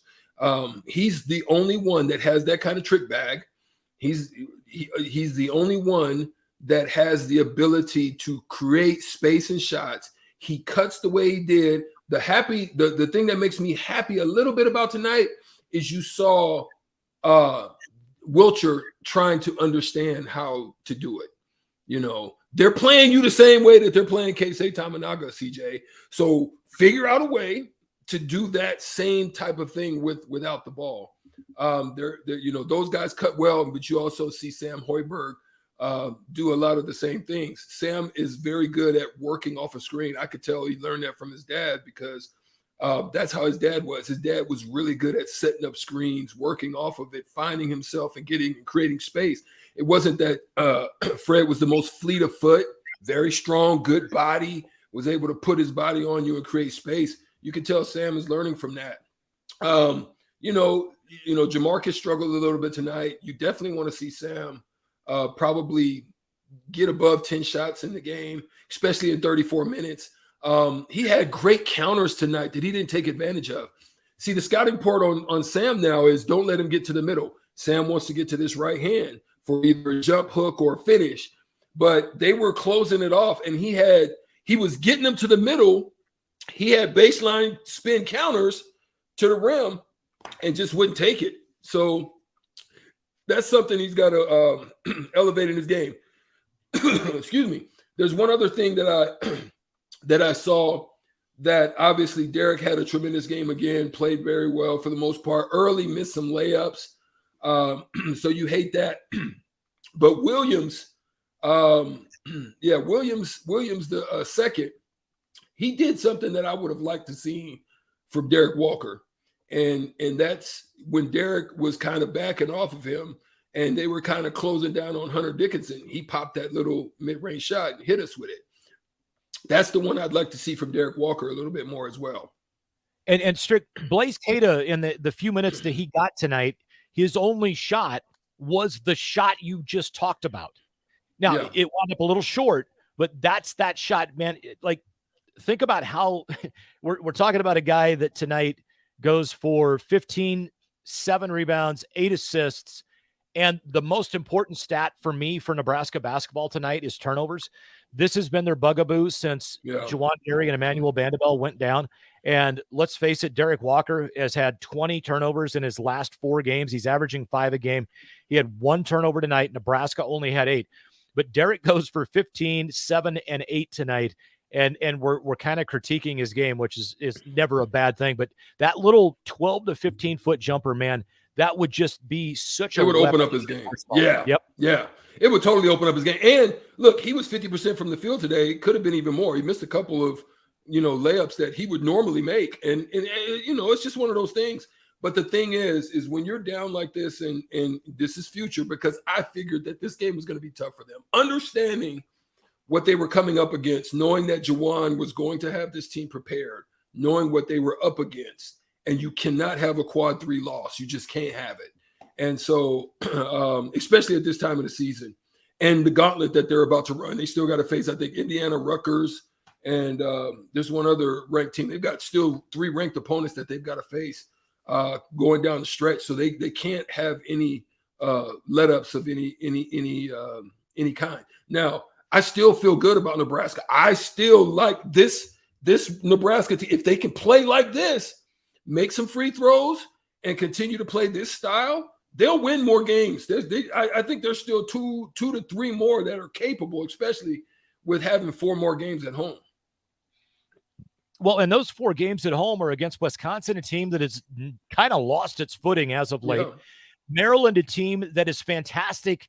He's the only one that has that kind of trick bag. He's the only one that has the ability to create space and shots. He cuts the way he did. The thing that makes me happy a little bit about tonight is you saw Wilcher trying to understand how to do it. They're playing you the same way that they're playing Keisei Tamanaga, CJ. So figure out a way to do that same type of thing without the ball. Those guys cut well, but you also see Sam Hoiberg do a lot of the same things. Sam is very good at working off a screen. I could tell he learned that from his dad because that's how his dad was. His dad was really good at setting up screens, working off of it, finding himself and creating space. It wasn't that Fred was the most fleet of foot, very strong, good body, was able to put his body on you and create space. You can tell Sam is learning from that. Jamarcus struggled a little bit tonight. You definitely want to see Sam probably get above 10 shots in the game, especially in 34 minutes. He had great counters tonight that he didn't take advantage of. See, the scouting report on Sam now is don't let him get to the middle. Sam wants to get to this right hand for either a jump hook or a finish. but they were closing it off, and he was getting them to the middle. He had baseline spin counters to the rim and just wouldn't take it. So that's something he's got to elevate in his game. Excuse me. There's one other thing that I saw that obviously Derek had a tremendous game again, played very well for the most part. Early missed some layups, so you hate that. But Williams, Williams the second, he did something that I would have liked to see from Derek Walker, and that's when Derek was kind of backing off of him, and they were kind of closing down on Hunter Dickinson. He popped that little mid-range shot and hit us with it. That's the one I'd like to see from Derek Walker a little bit more as well. And Strick, Blaze Keita, in the few minutes that he got tonight, his only shot was the shot you just talked about. Now, it wound up a little short, but that's that shot, man. Like, think about how we're talking about a guy that tonight goes for 15, 7 rebounds, 8 assists. And the most important stat for me for Nebraska basketball tonight is turnovers. This has been their bugaboo since Juwan Gary and Emmanuel Bandabel went down. And let's face it, Derek Walker has had 20 turnovers in his last 4 games. He's averaging 5 a game. He had 1 turnover tonight. Nebraska only had 8. But Derek goes for 15, 7, and 8 tonight. And we're kind of critiquing his game, which is never a bad thing. But that little 12 to 15-foot jumper, man, that would just be such a. It would open up his game. Yeah. Yep. Yeah. It would totally open up his game. And look, he was 50% from the field today. It could have been even more. He missed a couple of, layups that he would normally make. And it's just one of those things. But the thing is when you're down like this, and this is future, because I figured that this game was going to be tough for them. Understanding what they were coming up against, knowing that Juwan was going to have this team prepared, knowing what they were up against. And you cannot have a quad 3 loss. You just can't have it. And so, especially at this time of the season, and the gauntlet that they're about to run, they still got to face, I think, Indiana, Rutgers, and there's one other ranked team. They've got still 3 ranked opponents that they've got to face going down the stretch. So they can't have any let-ups of any kind. Now, I still feel good about Nebraska. I still like this Nebraska team. If they can play like this, make some free throws, and continue to play this style, they'll win more games. I think there's still two to three more that are capable, especially with having 4 more games at home. Well, and those 4 games at home are against Wisconsin, a team that has kind of lost its footing as of late. Yeah. Maryland, a team that is fantastic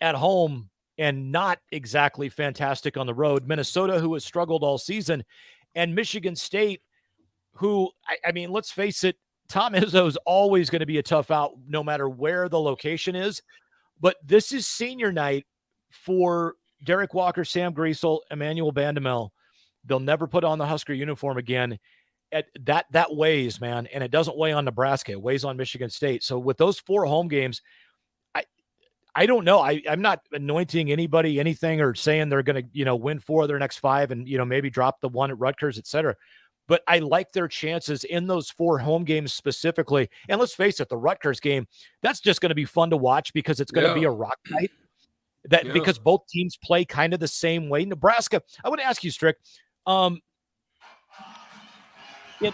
at home and not exactly fantastic on the road. Minnesota, who has struggled all season, and Michigan State, who, I mean, let's face it, Tom Izzo is always going to be a tough out no matter where the location is. But this is senior night for Derek Walker, Sam Griesel, Emmanuel Bandamel. They'll never put on the Husker uniform again. That weighs, man, and it doesn't weigh on Nebraska. It weighs on Michigan State. So with those 4 home games, I don't know. I'm not anointing anybody anything or saying they're going to, win 4 of their next 5 and, maybe drop the 1 at Rutgers, et cetera. But I like their chances in those 4 home games specifically. And let's face it, the Rutgers game, that's just going to be fun to watch because it's going to be a rock fight. Because both teams play kind of the same way. Nebraska, I want to ask you, Strick,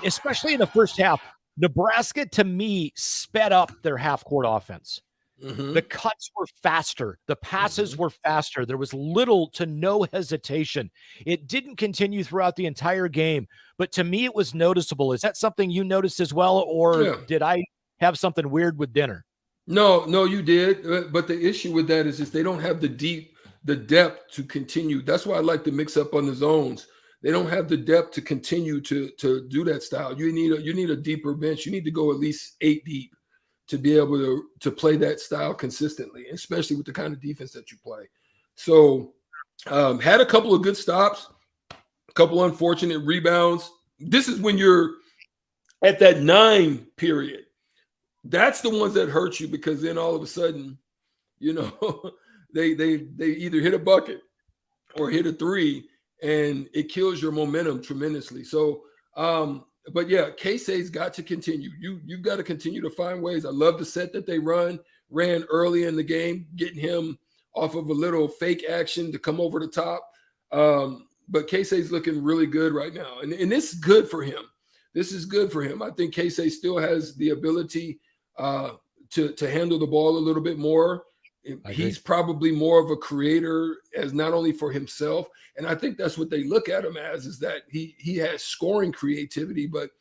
especially in the first half, Nebraska, to me, sped up their half-court offense. Mm-hmm. The cuts were faster. The passes were faster. There was little to no hesitation. It didn't continue throughout the entire game, but to me, it was noticeable. Is that something you noticed as well, or did I have something weird with dinner? No, you did. But the issue with that is they don't have the depth to continue. That's why I like to mix up on the zones. They don't have the depth to continue to do that style. You need a deeper bench. You need to go at least 8 deep to be able to play that style consistently, especially with the kind of defense that you play. So had a couple of good stops, a couple unfortunate rebounds. This is when you're at that 9 period. That's the ones that hurt you, because then all of a sudden, they either hit a bucket or hit a 3, and it kills your momentum tremendously. So, but yeah, Casey's got to continue. You've got to continue to find ways. I love the set that they ran early in the game, getting him off of a little fake action to come over the top. But Keisei's looking really good right now. And this is good for him. This is good for him. I think Keisei still has the ability to handle the ball a little bit more. He's probably more of a creator as not only for himself, and I think that's what they look at him as, is that he has scoring creativity, but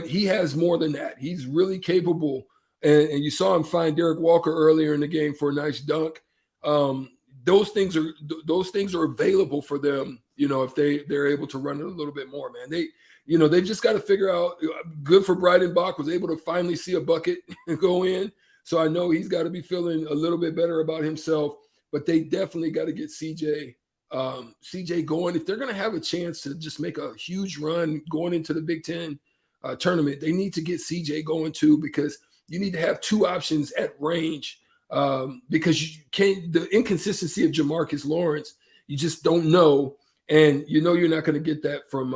he has more than that. He's really capable, and you saw him find Derek Walker earlier in the game for a nice dunk. Those things are available for them, if they're able to run it a little bit more, man. They've just got to figure out. Good for Bryden Bach, was able to finally see a bucket go in. So I know he's got to be feeling a little bit better about himself, but they definitely got to get CJ going. If they're going to have a chance to just make a huge run going into the Big Ten tournament, they need to get CJ going too, because you need to have two options at range, because you can't, the inconsistency of Jamarcus Lawrence, you just don't know. And you're not going to get that from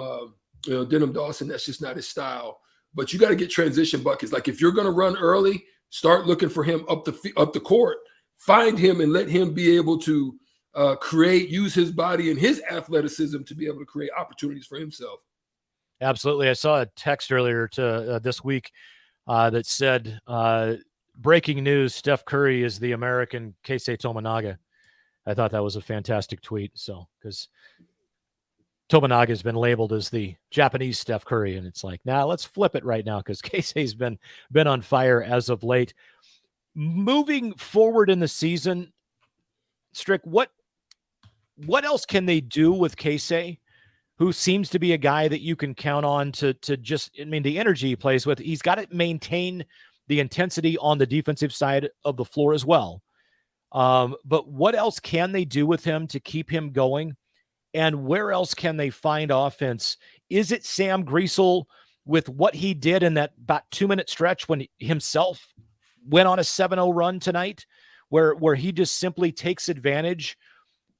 Denham Dawson. That's just not his style. But you got to get transition buckets. Like if you're going to run early, start looking for him up the court. Find him and let him be able to use his body and his athleticism to be able to create opportunities for himself. Absolutely. I saw a text earlier to this week that said, breaking news, Steph Curry is the American Keisei Tominaga. I thought that was a fantastic tweet. So, because Tominaga has been labeled as the Japanese Steph Curry, and it's like, let's flip it right now, because Keisei's been on fire as of late. Moving forward in the season, Strick, what else can they do with Keisei, who seems to be a guy that you can count on to just, the energy he plays with, he's got to maintain the intensity on the defensive side of the floor as well. But what else can they do with him to keep him going? And where else can they find offense? Is it Sam Griesel with what he did in that about 2-minute stretch when he himself went on a 7-0 run tonight, where he just simply takes advantage?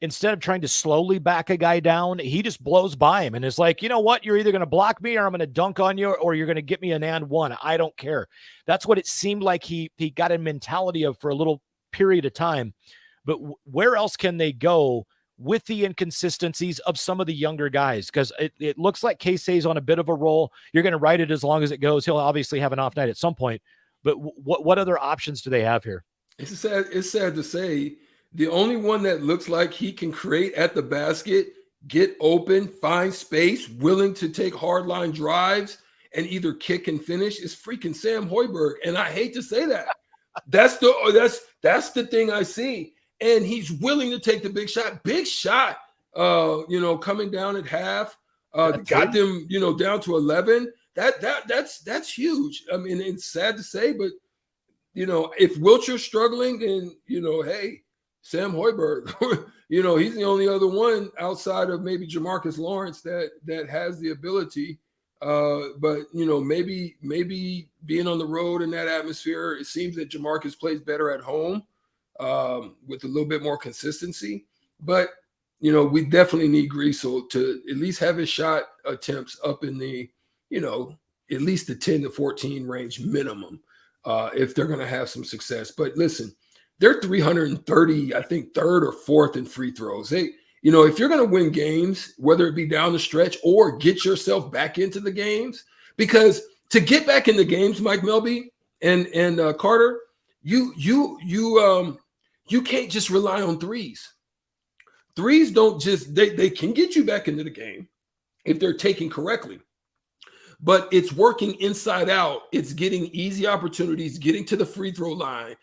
Instead of trying to slowly back a guy down, he just blows by him and is like, you know what? You're either going to block me or I'm going to dunk on you, or you're going to get me an and one. I don't care. That's what it seemed like he got a mentality of for a little period of time. But where else can they go with the inconsistencies of some of the younger guys? Because it looks like Keisei's on a bit of a roll. You're going to ride it as long as it goes. He'll obviously have an off night at some point. But what other options do they have here? It's sad to say, the only one that looks like he can create at the basket, get open, find space, willing to take hardline drives, and either kick and finish is freaking Sam Hoiberg. And I hate to say that. That's the thing I see. And he's willing to take the big shot. Coming down at half, got them, down to 11. That's huge. I mean, it's sad to say, but if Wiltshire's struggling, then hey, Sam Hoiberg, he's the only other one outside of maybe Jamarcus Lawrence that has the ability. But maybe being on the road in that atmosphere, it seems that Jamarcus plays better at home, with a little bit more consistency. But we definitely need Griesel to at least have his shot attempts up in the at least the 10 to 14 range minimum, if they're going to have some success. But listen, they're 330, I think, third or fourth in free throws. If you're going to win games, whether it be down the stretch or get yourself back into the games, because to get back in the games, Mike Melby and Carter, you can't just rely on threes. Threes don't just, they can get you back into the game if they're taken correctly. But it's working inside out. It's getting easy opportunities, getting to the free throw line,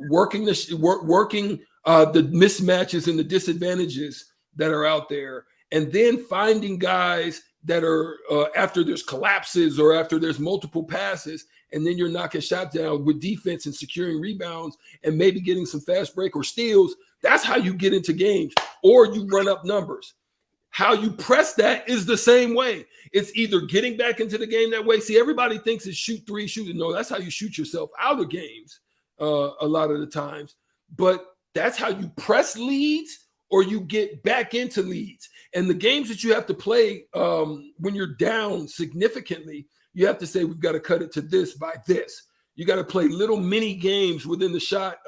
working the mismatches and the disadvantages that are out there, and then finding guys that are after there's collapses or after there's multiple passes, and then you're knocking shots down with defense and securing rebounds and maybe getting some fast break or steals. That's how you get into games, or you run up numbers. How you press that is the same way. It's either getting back into the game that way. See, everybody thinks it's shoot three, shoot. No, that's how you shoot yourself out of games a lot of the times. But that's how you press leads or you get back into leads. And the games that you have to play when you're down significantly, you have to say, we've got to cut it to this by this. You got to play little mini games within the shot,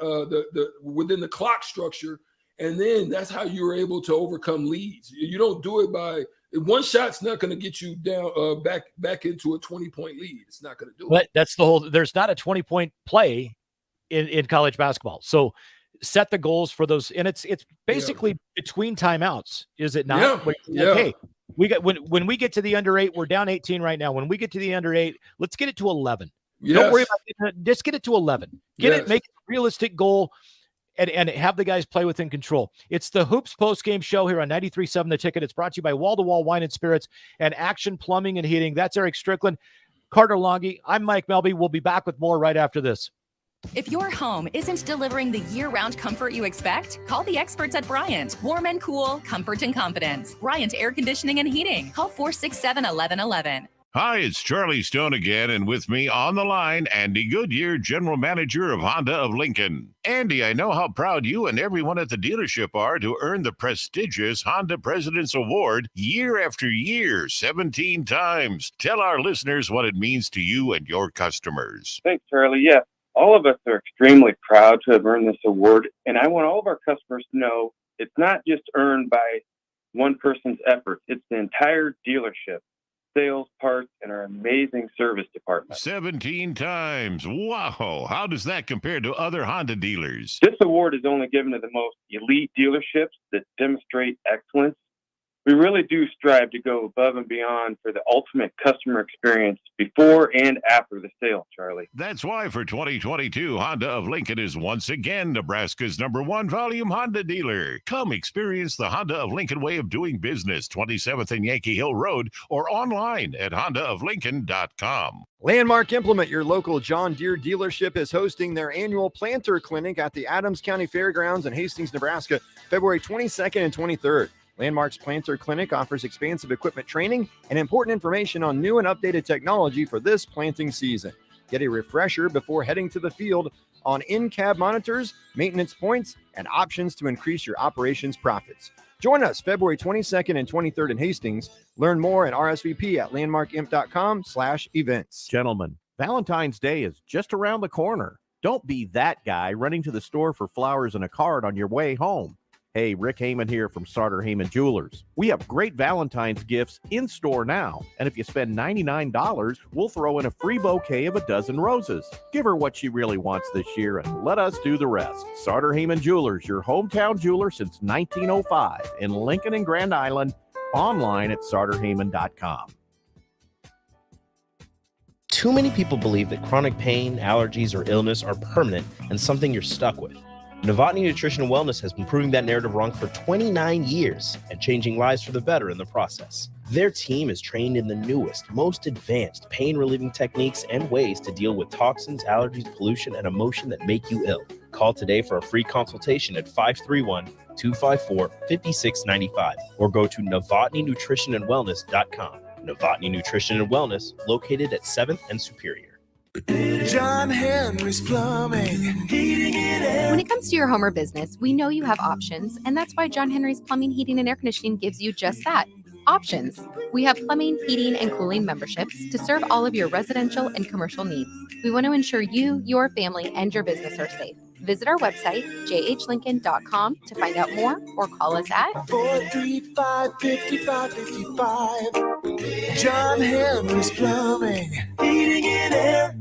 within the clock structure, and then that's how you're able to overcome leads. You don't do it by one shot's not going to get you down back into a 20-point lead. It's not going to do it. But that's the whole. There's not a 20-point play in college basketball. So set the goals for those, and it's basically between timeouts, is it not? Yeah. Hey, we got when we get to the under 8, we're down 18 right now. When we get to the under 8, let's get it to 11. Yes. Don't worry about it. Just get it to 11. Get it, make it a realistic goal, and have the guys play within control. It's the Hoops post-game show here on 93.7 The Ticket. It's brought to you by Wall to Wall Wine and Spirits and Action Plumbing and Heating. That's Eric Strickland, Carter Longy. I'm Mike Melby. We'll be back with more right after this. If your home isn't delivering the year-round comfort you expect, call the experts at Bryant. Warm and cool, comfort and confidence. Bryant Air Conditioning and Heating. Call 467-1111. Hi, it's Charlie Stone again, and with me on the line, Andy Goodyear, General Manager of Honda of Lincoln. Andy, I know how proud you and everyone at the dealership are to earn the prestigious Honda President's Award year after year, 17 times. Tell our listeners what it means to you and your customers. Thanks, Charlie. Yeah, all of us are extremely proud to have earned this award, and I want all of our customers to know it's not just earned by one person's efforts. It's the entire dealership. Sales, parts, and our amazing service department. 17 times. Wow. How does that compare to other Honda dealers? This award is only given to the most elite dealerships that demonstrate excellence. We really do strive to go above and beyond for the ultimate customer experience before and after the sale, Charlie. That's why for 2022, Honda of Lincoln is once again Nebraska's #1 volume Honda dealer. Come experience the Honda of Lincoln way of doing business, 27th and Yankee Hill Road, or online at hondaoflincoln.com. Landmark Implement, your local John Deere dealership, is hosting their annual planter clinic at the Adams County Fairgrounds in Hastings, Nebraska, February 22nd and 23rd. Landmark's Planter Clinic offers expansive equipment training and important information on new and updated technology for this planting season. Get a refresher before heading to the field on in-cab monitors, maintenance points, and options to increase your operations profits. Join us February 22nd and 23rd in Hastings. Learn more and RSVP at landmarkimp.com/events. Gentlemen, Valentine's Day is just around the corner. Don't be that guy running to the store for flowers and a card on your way home. Hey, Rick Heyman here from Sartor Heyman Jewelers. We have great Valentine's gifts in store now. And if you spend $99, we'll throw in a free bouquet of a dozen roses. Give her what she really wants this year and let us do the rest. Sartor Heyman Jewelers, your hometown jeweler since 1905 in Lincoln and Grand Island. Online at sartorheyman.com. Too many people believe that chronic pain, allergies, or illness are permanent and something you're stuck with. Novotny Nutrition and Wellness has been proving that narrative wrong for 29 years and changing lives for the better in the process. Their team is trained in the newest, most advanced pain-relieving techniques and ways to deal with toxins, allergies, pollution, and emotion that make you ill. Call today for a free consultation at 531-254-5695 or go to novotnynutritionandwellness.com. Novotny Nutrition and Wellness, located at 7th and Superior. John Henry's Plumbing, Heating and Air. When it comes to your home or business, we know you have options, and that's why John Henry's Plumbing, Heating, and Air Conditioning gives you just that, options. We have plumbing, heating, and cooling memberships to serve all of your residential and commercial needs. We want to ensure you, your family, and your business are safe. Visit our website, jhlincoln.com, to find out more or call us at 435-5555. John Henry's Plumbing, Heating and Air.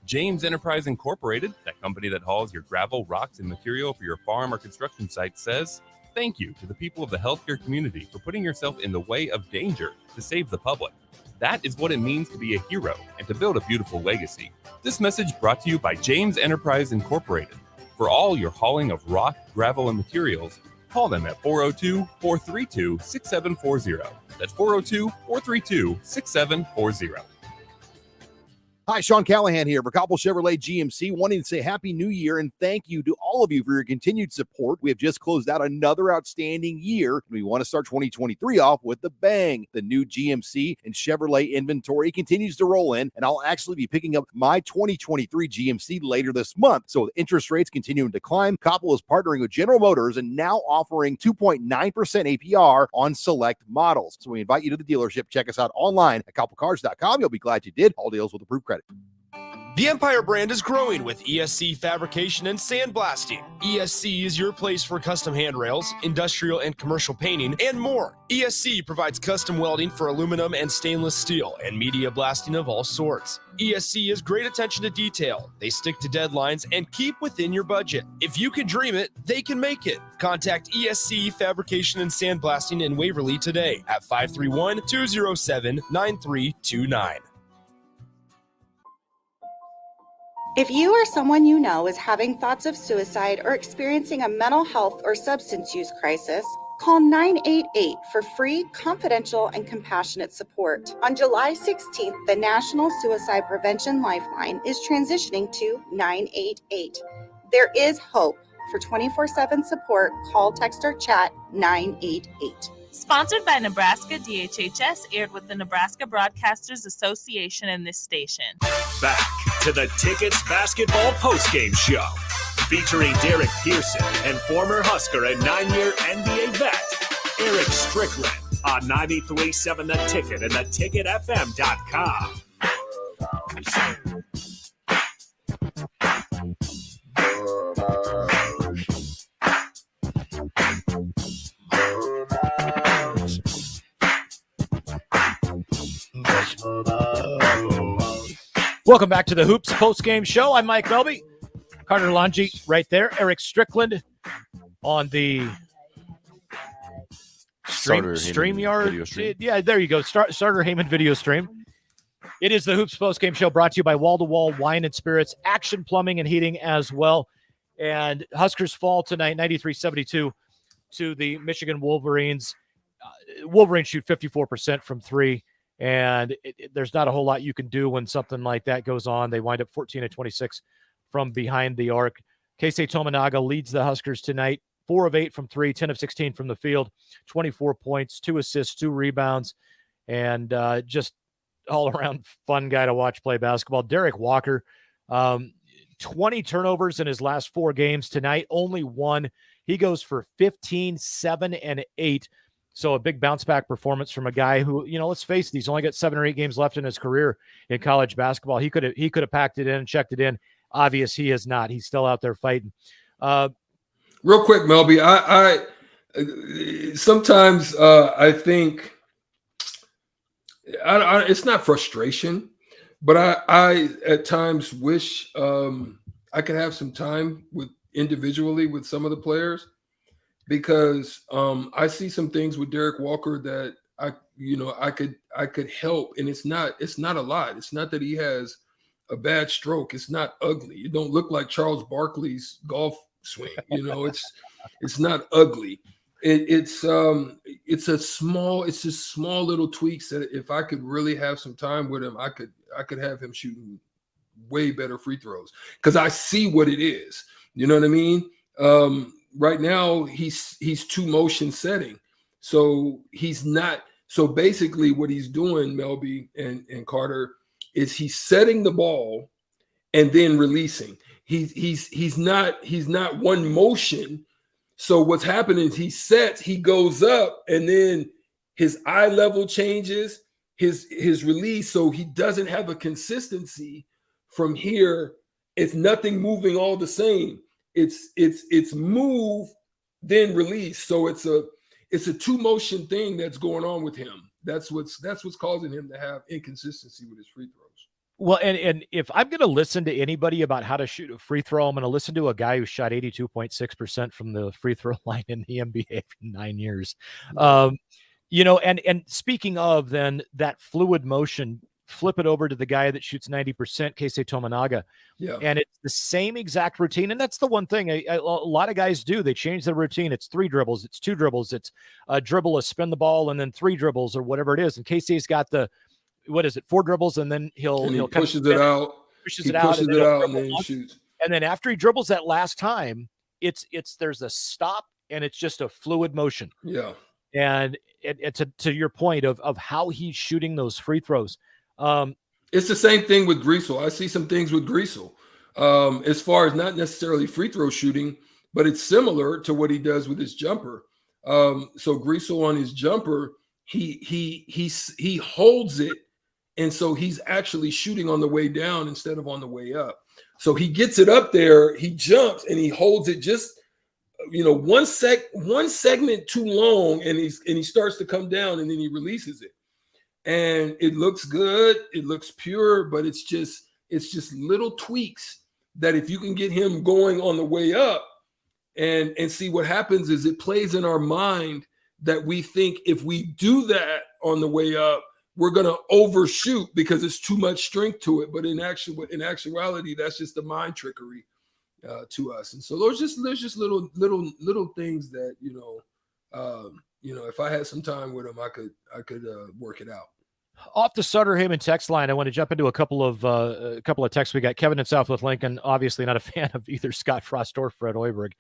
James Enterprise Incorporated, that company that hauls your gravel, rocks, and material for your farm or construction site, says thank you to the people of the healthcare community for putting yourself in the way of danger to save the public. That is what it means to be a hero and to build a beautiful legacy. This message brought to you by James Enterprise Incorporated. For all your hauling of rock, gravel, and materials, call them at 402-432-6740. That's 402-432-6740. Hi, Sean Callahan here for Coppell Chevrolet GMC, wanting to say Happy New Year and thank you to all of you for your continued support. We have just closed out another outstanding year, and we want to start 2023 off with a bang. The new GMC and Chevrolet inventory continues to roll in, and I'll actually be picking up my 2023 GMC later this month. So with interest rates continuing to climb, Coppell is partnering with General Motors and now offering 2.9% APR on select models. So we invite you to the dealership. Check us out online at coppellcars.com. You'll be glad you did. All deals with approved credit. The Empire brand is growing with ESC fabrication and sandblasting. ESC is your place for custom handrails, industrial and commercial painting, and more. ESC provides custom welding for aluminum and stainless steel and media blasting of all sorts. ESC has great attention to detail. They stick to deadlines and keep within your budget. If you can dream it, they can make it. Contact ESC Fabrication and Sandblasting in Waverly today at 531-207-9329. If you or someone you know is having thoughts of suicide or experiencing a mental health or substance use crisis, call 988 for free, confidential, and compassionate support. On July 16th, the National Suicide Prevention Lifeline is transitioning to 988. There is hope. For 24/7 support, call, text, or chat 988. Sponsored by Nebraska DHHS, aired with the Nebraska Broadcasters Association and this station. Back to the Tickets Basketball Postgame Show, featuring Derek Pearson and former Husker and 9-year NBA vet, Eric Strickland, on 93.7 The Ticket and theticketfm.com. Welcome back to the Hoops Postgame Show. I'm Mike Melby. Carter Longi right there. Eric Strickland on the StreamYard. Yeah, there you go. Starter Heyman video stream. It is the Hoops Postgame Show, brought to you by Wall to Wall Wine and Spirits, Action Plumbing and Heating as well. And Huskers fall tonight, 93-72 to the Michigan Wolverines. Wolverines shoot 54% from three. And there's not a whole lot you can do when something like that goes on. They wind up 14-26 from behind the arc. Keisei Tominaga leads the Huskers tonight, 4 of 8 from three, 10 of 16 from the field, 24 points, 2 assists, 2 rebounds, and just all-around fun guy to watch play basketball. Derek Walker, 20 turnovers in his last 4 games. Tonight, only 1. He goes for 15, 7, and 8. So a big bounce-back performance from a guy who, let's face it, he's only got 7 or 8 games left in his career in college basketball. He could have packed it in and checked it in. Obvious he is not. He's still out there fighting. Real quick, Melby, I sometimes I think it's not frustration, but I at times wish I could have some time individually with some of the players. Because I see some things with Derek Walker that I could help, and it's not a lot. It's not that he has a bad stroke. It's not ugly. It don't look like Charles Barkley's golf swing. It's not ugly. It's just small little tweaks that if I could really have some time with him, I could have him shooting way better free throws because I see what it is. You know what I mean? Right now, he's 2 motion setting. So he's not. So basically what he's doing, Melby and Carter, is he's setting the ball and then releasing. He's not one motion. So what's happening is he sets, he goes up, and then his eye level changes, his release. So he doesn't have a consistency from here. It's nothing moving all the same. It's move, then release. So it's a 2 motion thing that's going on with him. That's what's causing him to have inconsistency with his free throws. Well, and if I'm going to listen to anybody about how to shoot a free throw, I'm going to listen to a guy who shot 82.6% from the free throw line in the NBA for 9 years. And speaking of then that fluid motion, flip it over to the guy that shoots 90%, Keisei Tominaga. Yeah. And it's the same exact routine. And that's the one thing a lot of guys do. They change their routine. It's 3 dribbles. It's 2 dribbles. It's a dribble, a spin the ball, and then 3 dribbles or whatever it is. And Keisei's got 4 dribbles, and then he pushes it out. Pushes it out and then he shoots. And then after he dribbles that last time, there's a stop and it's just a fluid motion. Yeah. And it's to your point of how he's shooting those free throws. It's the same thing with Griesel. I see some things with Griesel as far as not necessarily free throw shooting, but it's similar to what he does with his jumper. So Griesel on his jumper, he holds it And so he's actually shooting on the way down instead of on the way up. So he gets it up there, he jumps and he holds it just, one segment too long, and he starts to come down, and then he releases it. And it looks good, it looks pure, but it's just little tweaks that if you can get him going on the way up and see what happens is it plays in our mind that we think if we do that on the way up, we're going to overshoot because it's too much strength to it. But in actuality, that's just the mind trickery to us. And so there's just little things that, if I had some time with him, I could work it out. Off the Sutter Heyman text line, I want to jump into a couple of texts we got. Kevin in Southwest Lincoln, obviously not a fan of either Scott Frost or Fred Hoiberg.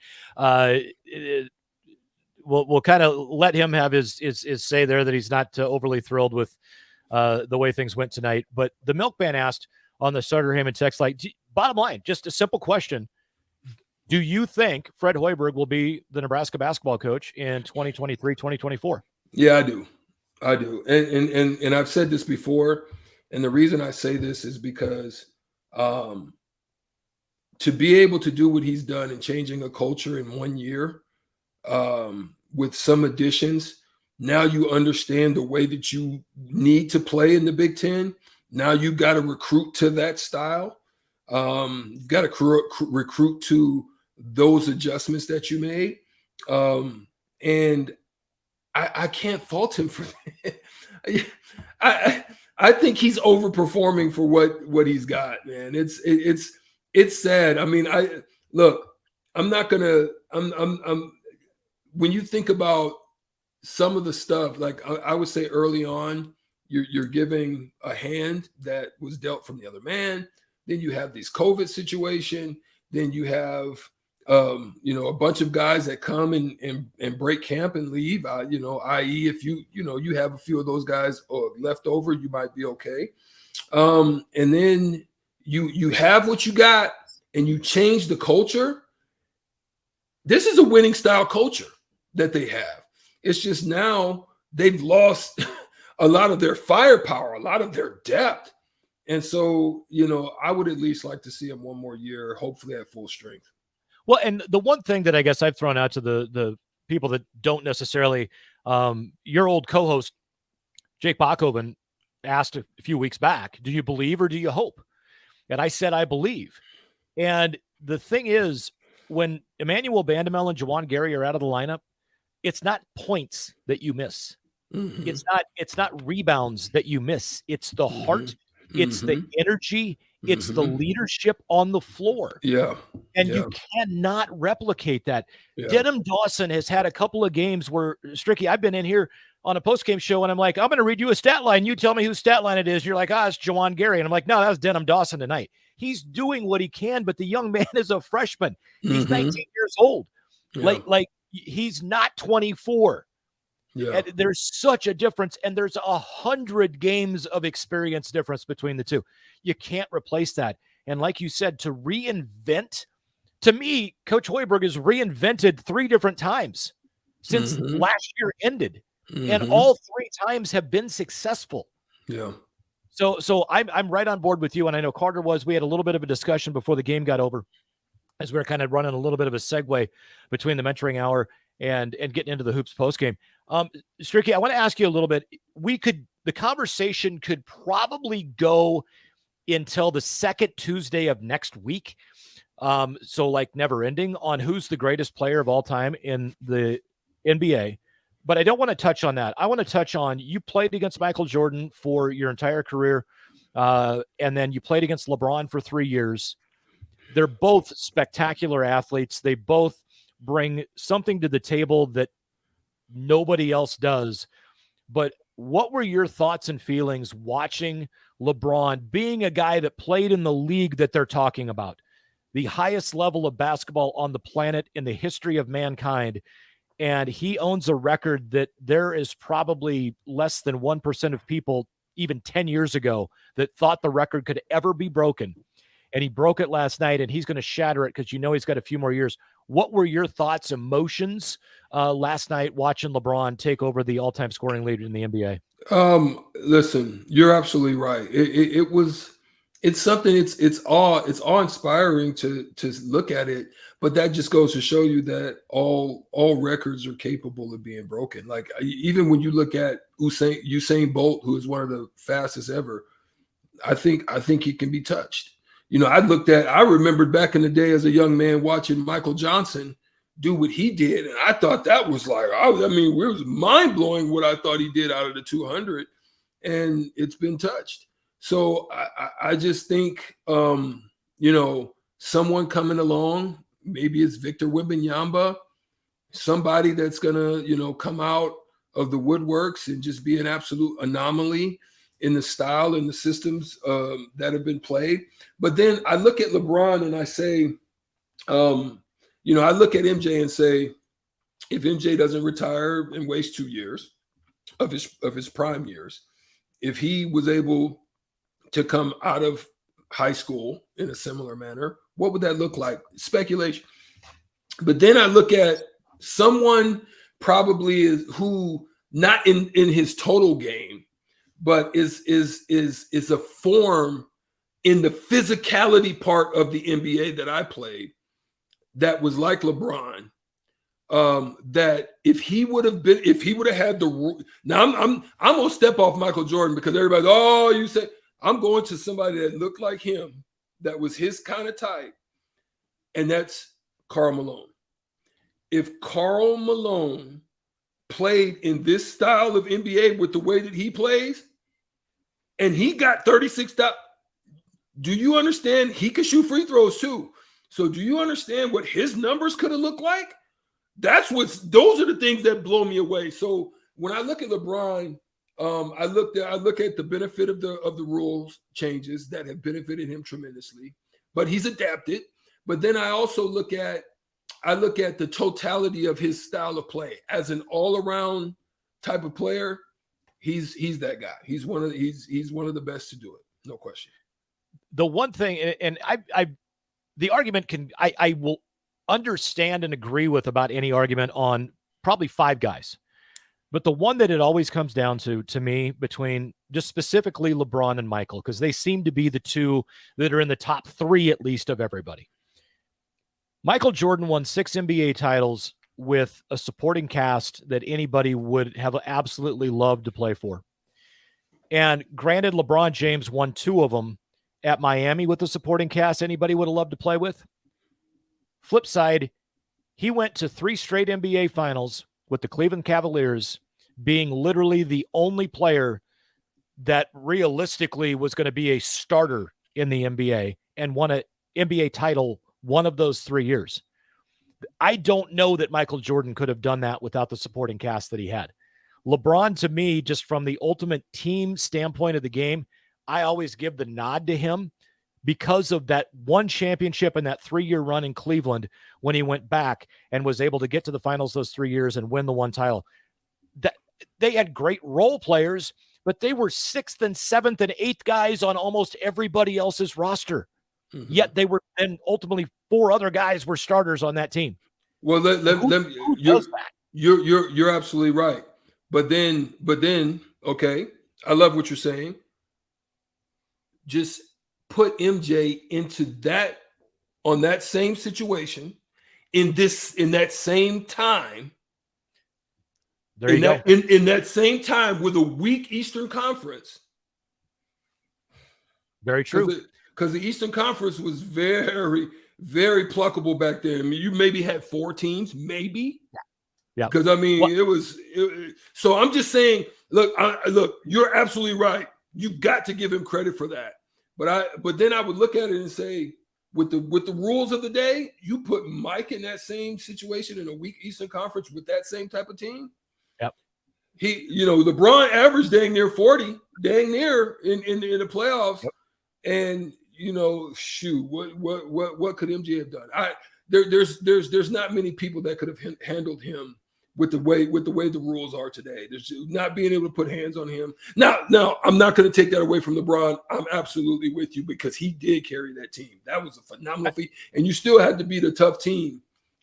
We'll kind of let him have his say there that he's not overly thrilled with the way things went tonight. But the Milkman asked on the Sutter Heyman text line, bottom line, just a simple question. Do you think Fred Hoiberg will be the Nebraska basketball coach in 2023, 2024? Yeah, I do. And I've said this before. And the reason I say this is because to be able to do what he's done in changing a culture in 1 year with some additions, now you understand the way that you need to play in the Big Ten. Now you got to recruit to that style. You've got to recruit to those adjustments that you made. And I can't fault him for that. I think he's overperforming for what he's got, man. It's sad. I mean, I'm not gonna. When you think about some of the stuff, like I would say early on, you're giving a hand that was dealt from the other man. Then you have this COVID situation. Then you have a bunch of guys that come and break camp and leave, i.e. if you have a few of those guys left over, you might be okay. And then you have what you got and you change the culture. This is a winning style culture that they have. It's just now they've lost a lot of their firepower, a lot of their depth. And so, I would at least like to see him one more year, hopefully at full strength. Well, and the one thing that I guess I've thrown out to the people that don't necessarily, your old co-host, Jake Bachhoven, asked a few weeks back, do you believe or do you hope? And I said, I believe. And the thing is, when Emmanuel Bandamel and Juwan Gary are out of the lineup, it's not points that you miss. Mm-hmm. It's not rebounds that you miss. It's the heart. It's the energy. It's the leadership on the floor. Yeah. And you cannot replicate that. Yeah. Denham Dawson has had a couple of games where, Stricky, I've been in here on a postgame show and I'm like, I'm going to read you a stat line. You tell me whose stat line it is. You're like, it's Juwan Gary. And I'm like, no, that was Denham Dawson tonight. He's doing what he can, but the young man is a freshman. He's 19 years old. Yeah. Like he's not 24. Yeah. And there's such a difference, and there's 100 games of experience difference between the two. You can't replace that. And like you said, to reinvent, to me, Coach Hoiberg has reinvented 3 different times since last year ended, and all 3 times have been successful. Yeah. So I'm right on board with you, and I know Carter was. We had a little bit of a discussion before the game got over, as we were kind of running a little bit of a segue between the mentoring hour and getting into the hoops post game. Stricky, I want to ask you a little bit. The conversation could probably go until the second Tuesday of next week. So like never ending on who's the greatest player of all time in the NBA. But I don't want to touch on that. I want to touch on, you played against Michael Jordan for your entire career. And then you played against LeBron for 3 years. They're both spectacular athletes. They both bring something to the table that nobody else does. But what were your thoughts and feelings watching LeBron, being a guy that played in the league that they're talking about, the highest level of basketball on the planet in the history of mankind? And he owns a record that there is probably less than 1% of people, even 10 years ago, that thought the record could ever be broken. And he broke it last night, and he's going to shatter it because he's got a few more years. What were your thoughts, emotions last night watching LeBron take over the all-time scoring leader in the NBA? Listen, you're absolutely right. It's something. It's awe-inspiring to look at it. But that just goes to show you that all records are capable of being broken. Like even when you look at Usain Bolt, who is one of the fastest ever, I think he can be touched. I remembered back in the day as a young man watching Michael Johnson do what he did, and I thought that was like, it was mind blowing what I thought he did out of the 200, and it's been touched. So I just think, someone coming along, maybe it's Victor Wembanyama, somebody that's gonna, come out of the woodworks and just be an absolute anomaly in the style and the systems that have been played. But then I look at LeBron and I say, I look at MJ and say, if MJ doesn't retire and waste 2 years of his prime years, if he was able to come out of high school in a similar manner, what would that look like? Speculation. But then I look at someone probably who not in his total game, but is a form in the physicality part of the NBA that I played that was like LeBron. That if he would have had the now I'm gonna step off Michael Jordan because everybody's you say I'm going to somebody that looked like him, that was his kind of type, and that's Karl Malone. If Karl Malone played in this style of NBA with the way that he plays, and he got 36, do you understand? He could shoot free throws too. So do you understand what his numbers could have looked like? Those are the things that blow me away. So when I look at LeBron, I look at the benefit of the rules changes that have benefited him tremendously, but he's adapted. But then I also look at the totality of his style of play as an all-around type of player. He's that guy. He's one of the best to do it, no question. The one thing, and the argument I will understand and agree with about any argument on probably 5 guys. But the one that it always comes down to me, between just specifically LeBron and Michael, because they seem to be the two that are in the top 3 at least of everybody. Michael Jordan won 6 NBA titles with a supporting cast that anybody would have absolutely loved to play for. And granted, LeBron James won 2 of them at Miami with a supporting cast anybody would have loved to play with. Flip side, he went to 3 straight NBA finals with the Cleveland Cavaliers, being literally the only player that realistically was going to be a starter in the NBA, and won an NBA title one of those 3 years. I don't know that Michael Jordan could have done that without the supporting cast that he had. LeBron, to me, just from the ultimate team standpoint of the game, I always give the nod to him because of that one championship and that 3-year run in Cleveland when he went back and was able to get to the finals those 3 years and win the one title. That they had great role players, but they were 6th and 7th and 8th guys on almost everybody else's roster. Mm-hmm. Yet they were, and ultimately 4 other guys were starters on that team. Well, you're absolutely right. But then, okay, I love what you're saying. Just put MJ into that, on that same situation, in that same time. There you go. In that same time with a weak Eastern Conference. Very true. Because the Eastern Conference was very, very pluckable back then. I mean, you maybe had 4 teams, maybe. Yeah. Because so I'm just saying, look, you're absolutely right. You've got to give him credit for that. But then I would look at it and say, with the rules of the day, you put Mike in that same situation in a weak Eastern Conference with that same type of team. Yep. LeBron averaged dang near 40, dang near in the playoffs. Yep. And shoot, what could MJ have done? There's not many people that could have handled him with the way the rules are today. There's not being able to put hands on him. Now, I'm not going to take that away from LeBron. I'm absolutely with you because he did carry that team. That was a phenomenal feat, and you still had to beat a tough team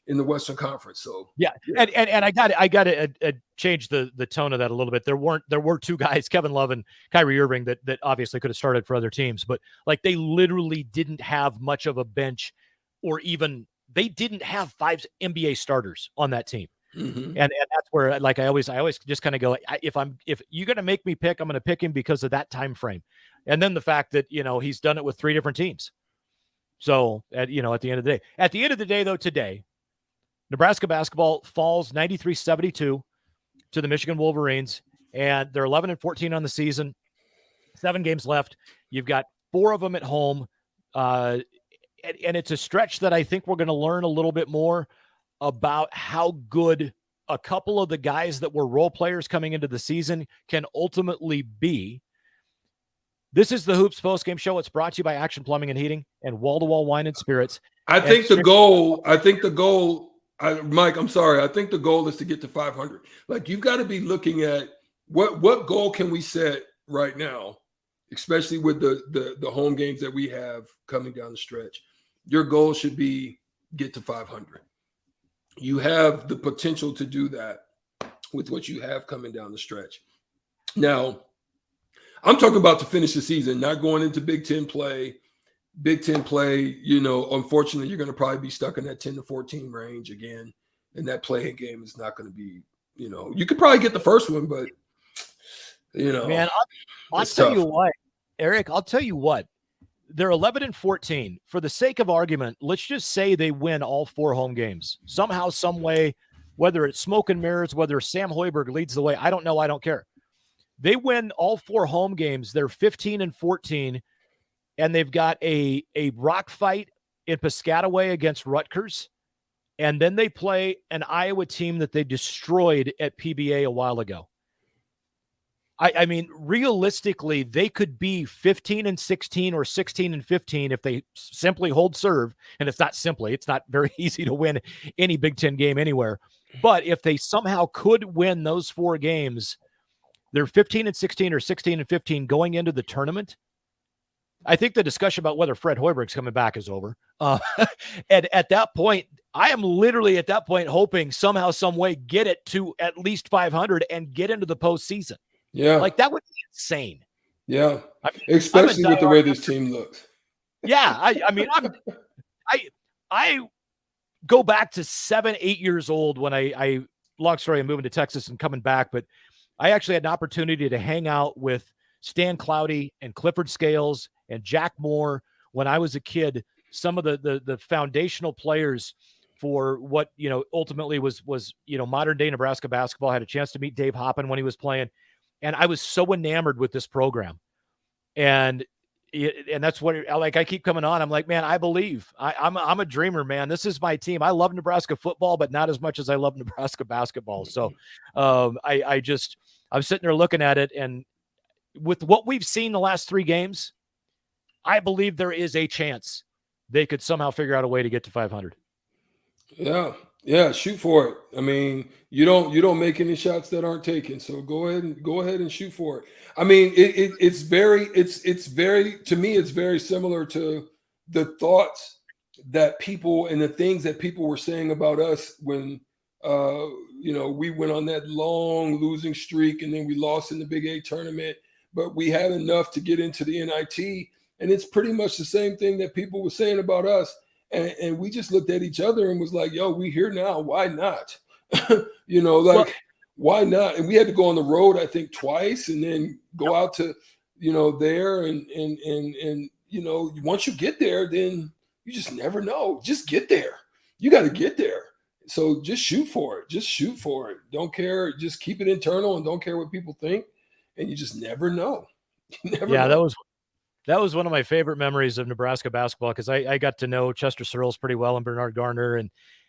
in the Western Conference. So yeah. And I got to change the tone of that a little bit. There were two guys, Kevin Love and Kyrie Irving, that obviously could have started for other teams, but like they literally didn't have much of a bench, or even they didn't have 5 NBA starters on that team. Mm-hmm. And that's where, like, I always just kind of go, if you're going to make me pick, I'm going to pick him because of that time frame. And then the fact that, he's done it with 3 different teams. So at the end of the day, though, today, Nebraska basketball falls 93-72 to the Michigan Wolverines, and they're 11-14 on the season, 7 games left. You've got 4 of them at home. And it's a stretch that I think we're going to learn a little bit more about how good a couple of the guys that were role players coming into the season can ultimately be. This is the Hoops Postgame Show. It's brought to you by Action Plumbing and Heating and Wall-to-Wall Wine and Spirits. I think the goal, Mike, I'm sorry. I think the goal is to get to 500. Like, you've got to be looking at what goal can we set right now, especially with the home games that we have coming down the stretch. Your goal should be get to 500. You have the potential to do that with what you have coming down the stretch. Now, I'm talking about to finish the season, not going into Big Ten play. Big Ten play, unfortunately, you're going to probably be stuck in that 10-14 range again. And that play-in game is not going to be, you could probably get the first one, but, Man, I'll tell you what, Eric, I'll tell you what. They're 11-14. For the sake of argument, let's just say they win all 4 home games. Somehow, some way, whether it's smoke and mirrors, whether Sam Hoiberg leads the way, I don't know. I don't care. They win all 4 home games. They're 15-14, and they've got a rock fight in Piscataway against Rutgers, and then they play an Iowa team that they destroyed at PBA a while ago. I mean, realistically, they could be 15-16 or 16-15 if they simply hold serve. And it's not very easy to win any Big Ten game anywhere. But if they somehow could win those 4 games, they're 15-16 or 16-15 going into the tournament. I think the discussion about whether Fred Hoiberg's coming back is over. And at that point, I am literally at that point hoping somehow, some way, get it to at least 500 and get into the postseason. Yeah. Like, that would be insane. Yeah. Especially with the way this team looks. Yeah. I go back to 7-8 years old when I long story, I'm moving to Texas and coming back, but I actually had an opportunity to hang out with Stan Cloudy and Clifford Scales and Jack Moore when I was a kid. Some of the foundational players for what, ultimately was modern day Nebraska basketball. I had a chance to meet Dave Hoppin when he was playing. And I was so enamored with this program. And that's what, like, I keep coming on. I'm like, man, I believe. I'm a dreamer, man. This is my team. I love Nebraska football, but not as much as I love Nebraska basketball. So I'm sitting there looking at it. And with what we've seen the last 3 games, I believe there is a chance they could somehow figure out a way to get to 500. Yeah, shoot for it. I mean, you don't make any shots that aren't taken. So go ahead and shoot for it. I mean, it's very to me, it's very similar to the thoughts that people and the things that people were saying about us when we went on that long losing streak and then we lost in the Big 8 tournament, but we had enough to get into the NIT. And it's pretty much the same thing that people were saying about us. And we just looked at each other and was like, yo, we here now. Why not? Why not? And we had to go on the road, I think, twice and then go out to, there. And once you get there, then you just never know. Just get there. You got to get there. So just shoot for it. Just shoot for it. Don't care. Just keep it internal and don't care what people think. And you just never know. Know. That was one of my favorite memories of Nebraska basketball, because I got to know Chester Searles pretty well and Bernard Garner,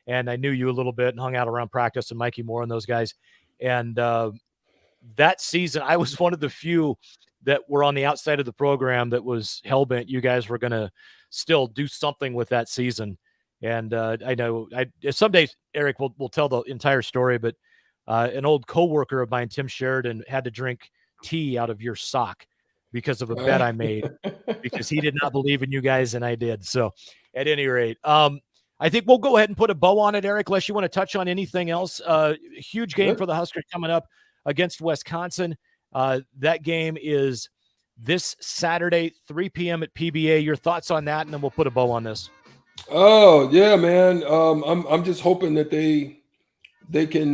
and I knew you a little bit and hung out around practice and Mikey Moore and those guys. And that season, I was one of the few that were on the outside of the program that was hellbent you guys were going to still do something with that season. And I know someday, Eric, we'll tell the entire story, but an old coworker of mine, Tim Sheridan, had to drink tea out of your sock because of a bet I made, because he did not believe in you guys and I did. So at any rate, I think we'll go ahead and put a bow on it, Eric, unless you want to touch on anything else. Huge game for the Huskers coming up against Wisconsin. That game is this Saturday, 3 p.m. at PBA. Your thoughts on that, and then we'll put a bow on this. Oh yeah, man. I'm just hoping that they can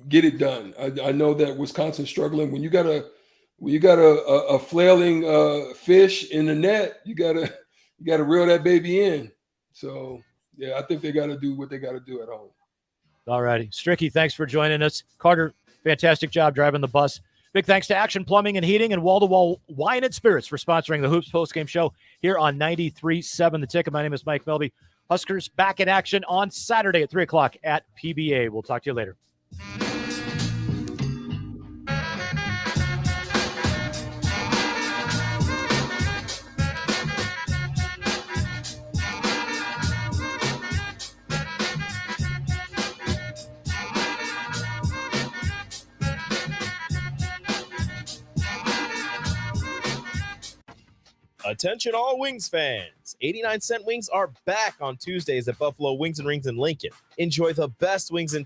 get it done. I know that Wisconsin's struggling. When you got a flailing fish in the net, you gotta reel that baby in. So yeah, I think they got to do what they got to do at home. All righty, Stricky, thanks for joining us. Carter, fantastic job driving the bus. Big thanks to Action Plumbing and Heating and Wall-to-Wall Wine and Spirits for sponsoring the Hoops postgame show here on 93.7 The Ticket. My name is Mike Melby. Huskers back in action on Saturday at 3 o'clock at PBA. We'll talk to you later. Attention all Wings fans. 89 Cent Wings are back on Tuesdays at Buffalo Wings and Rings in Lincoln. Enjoy the best wings in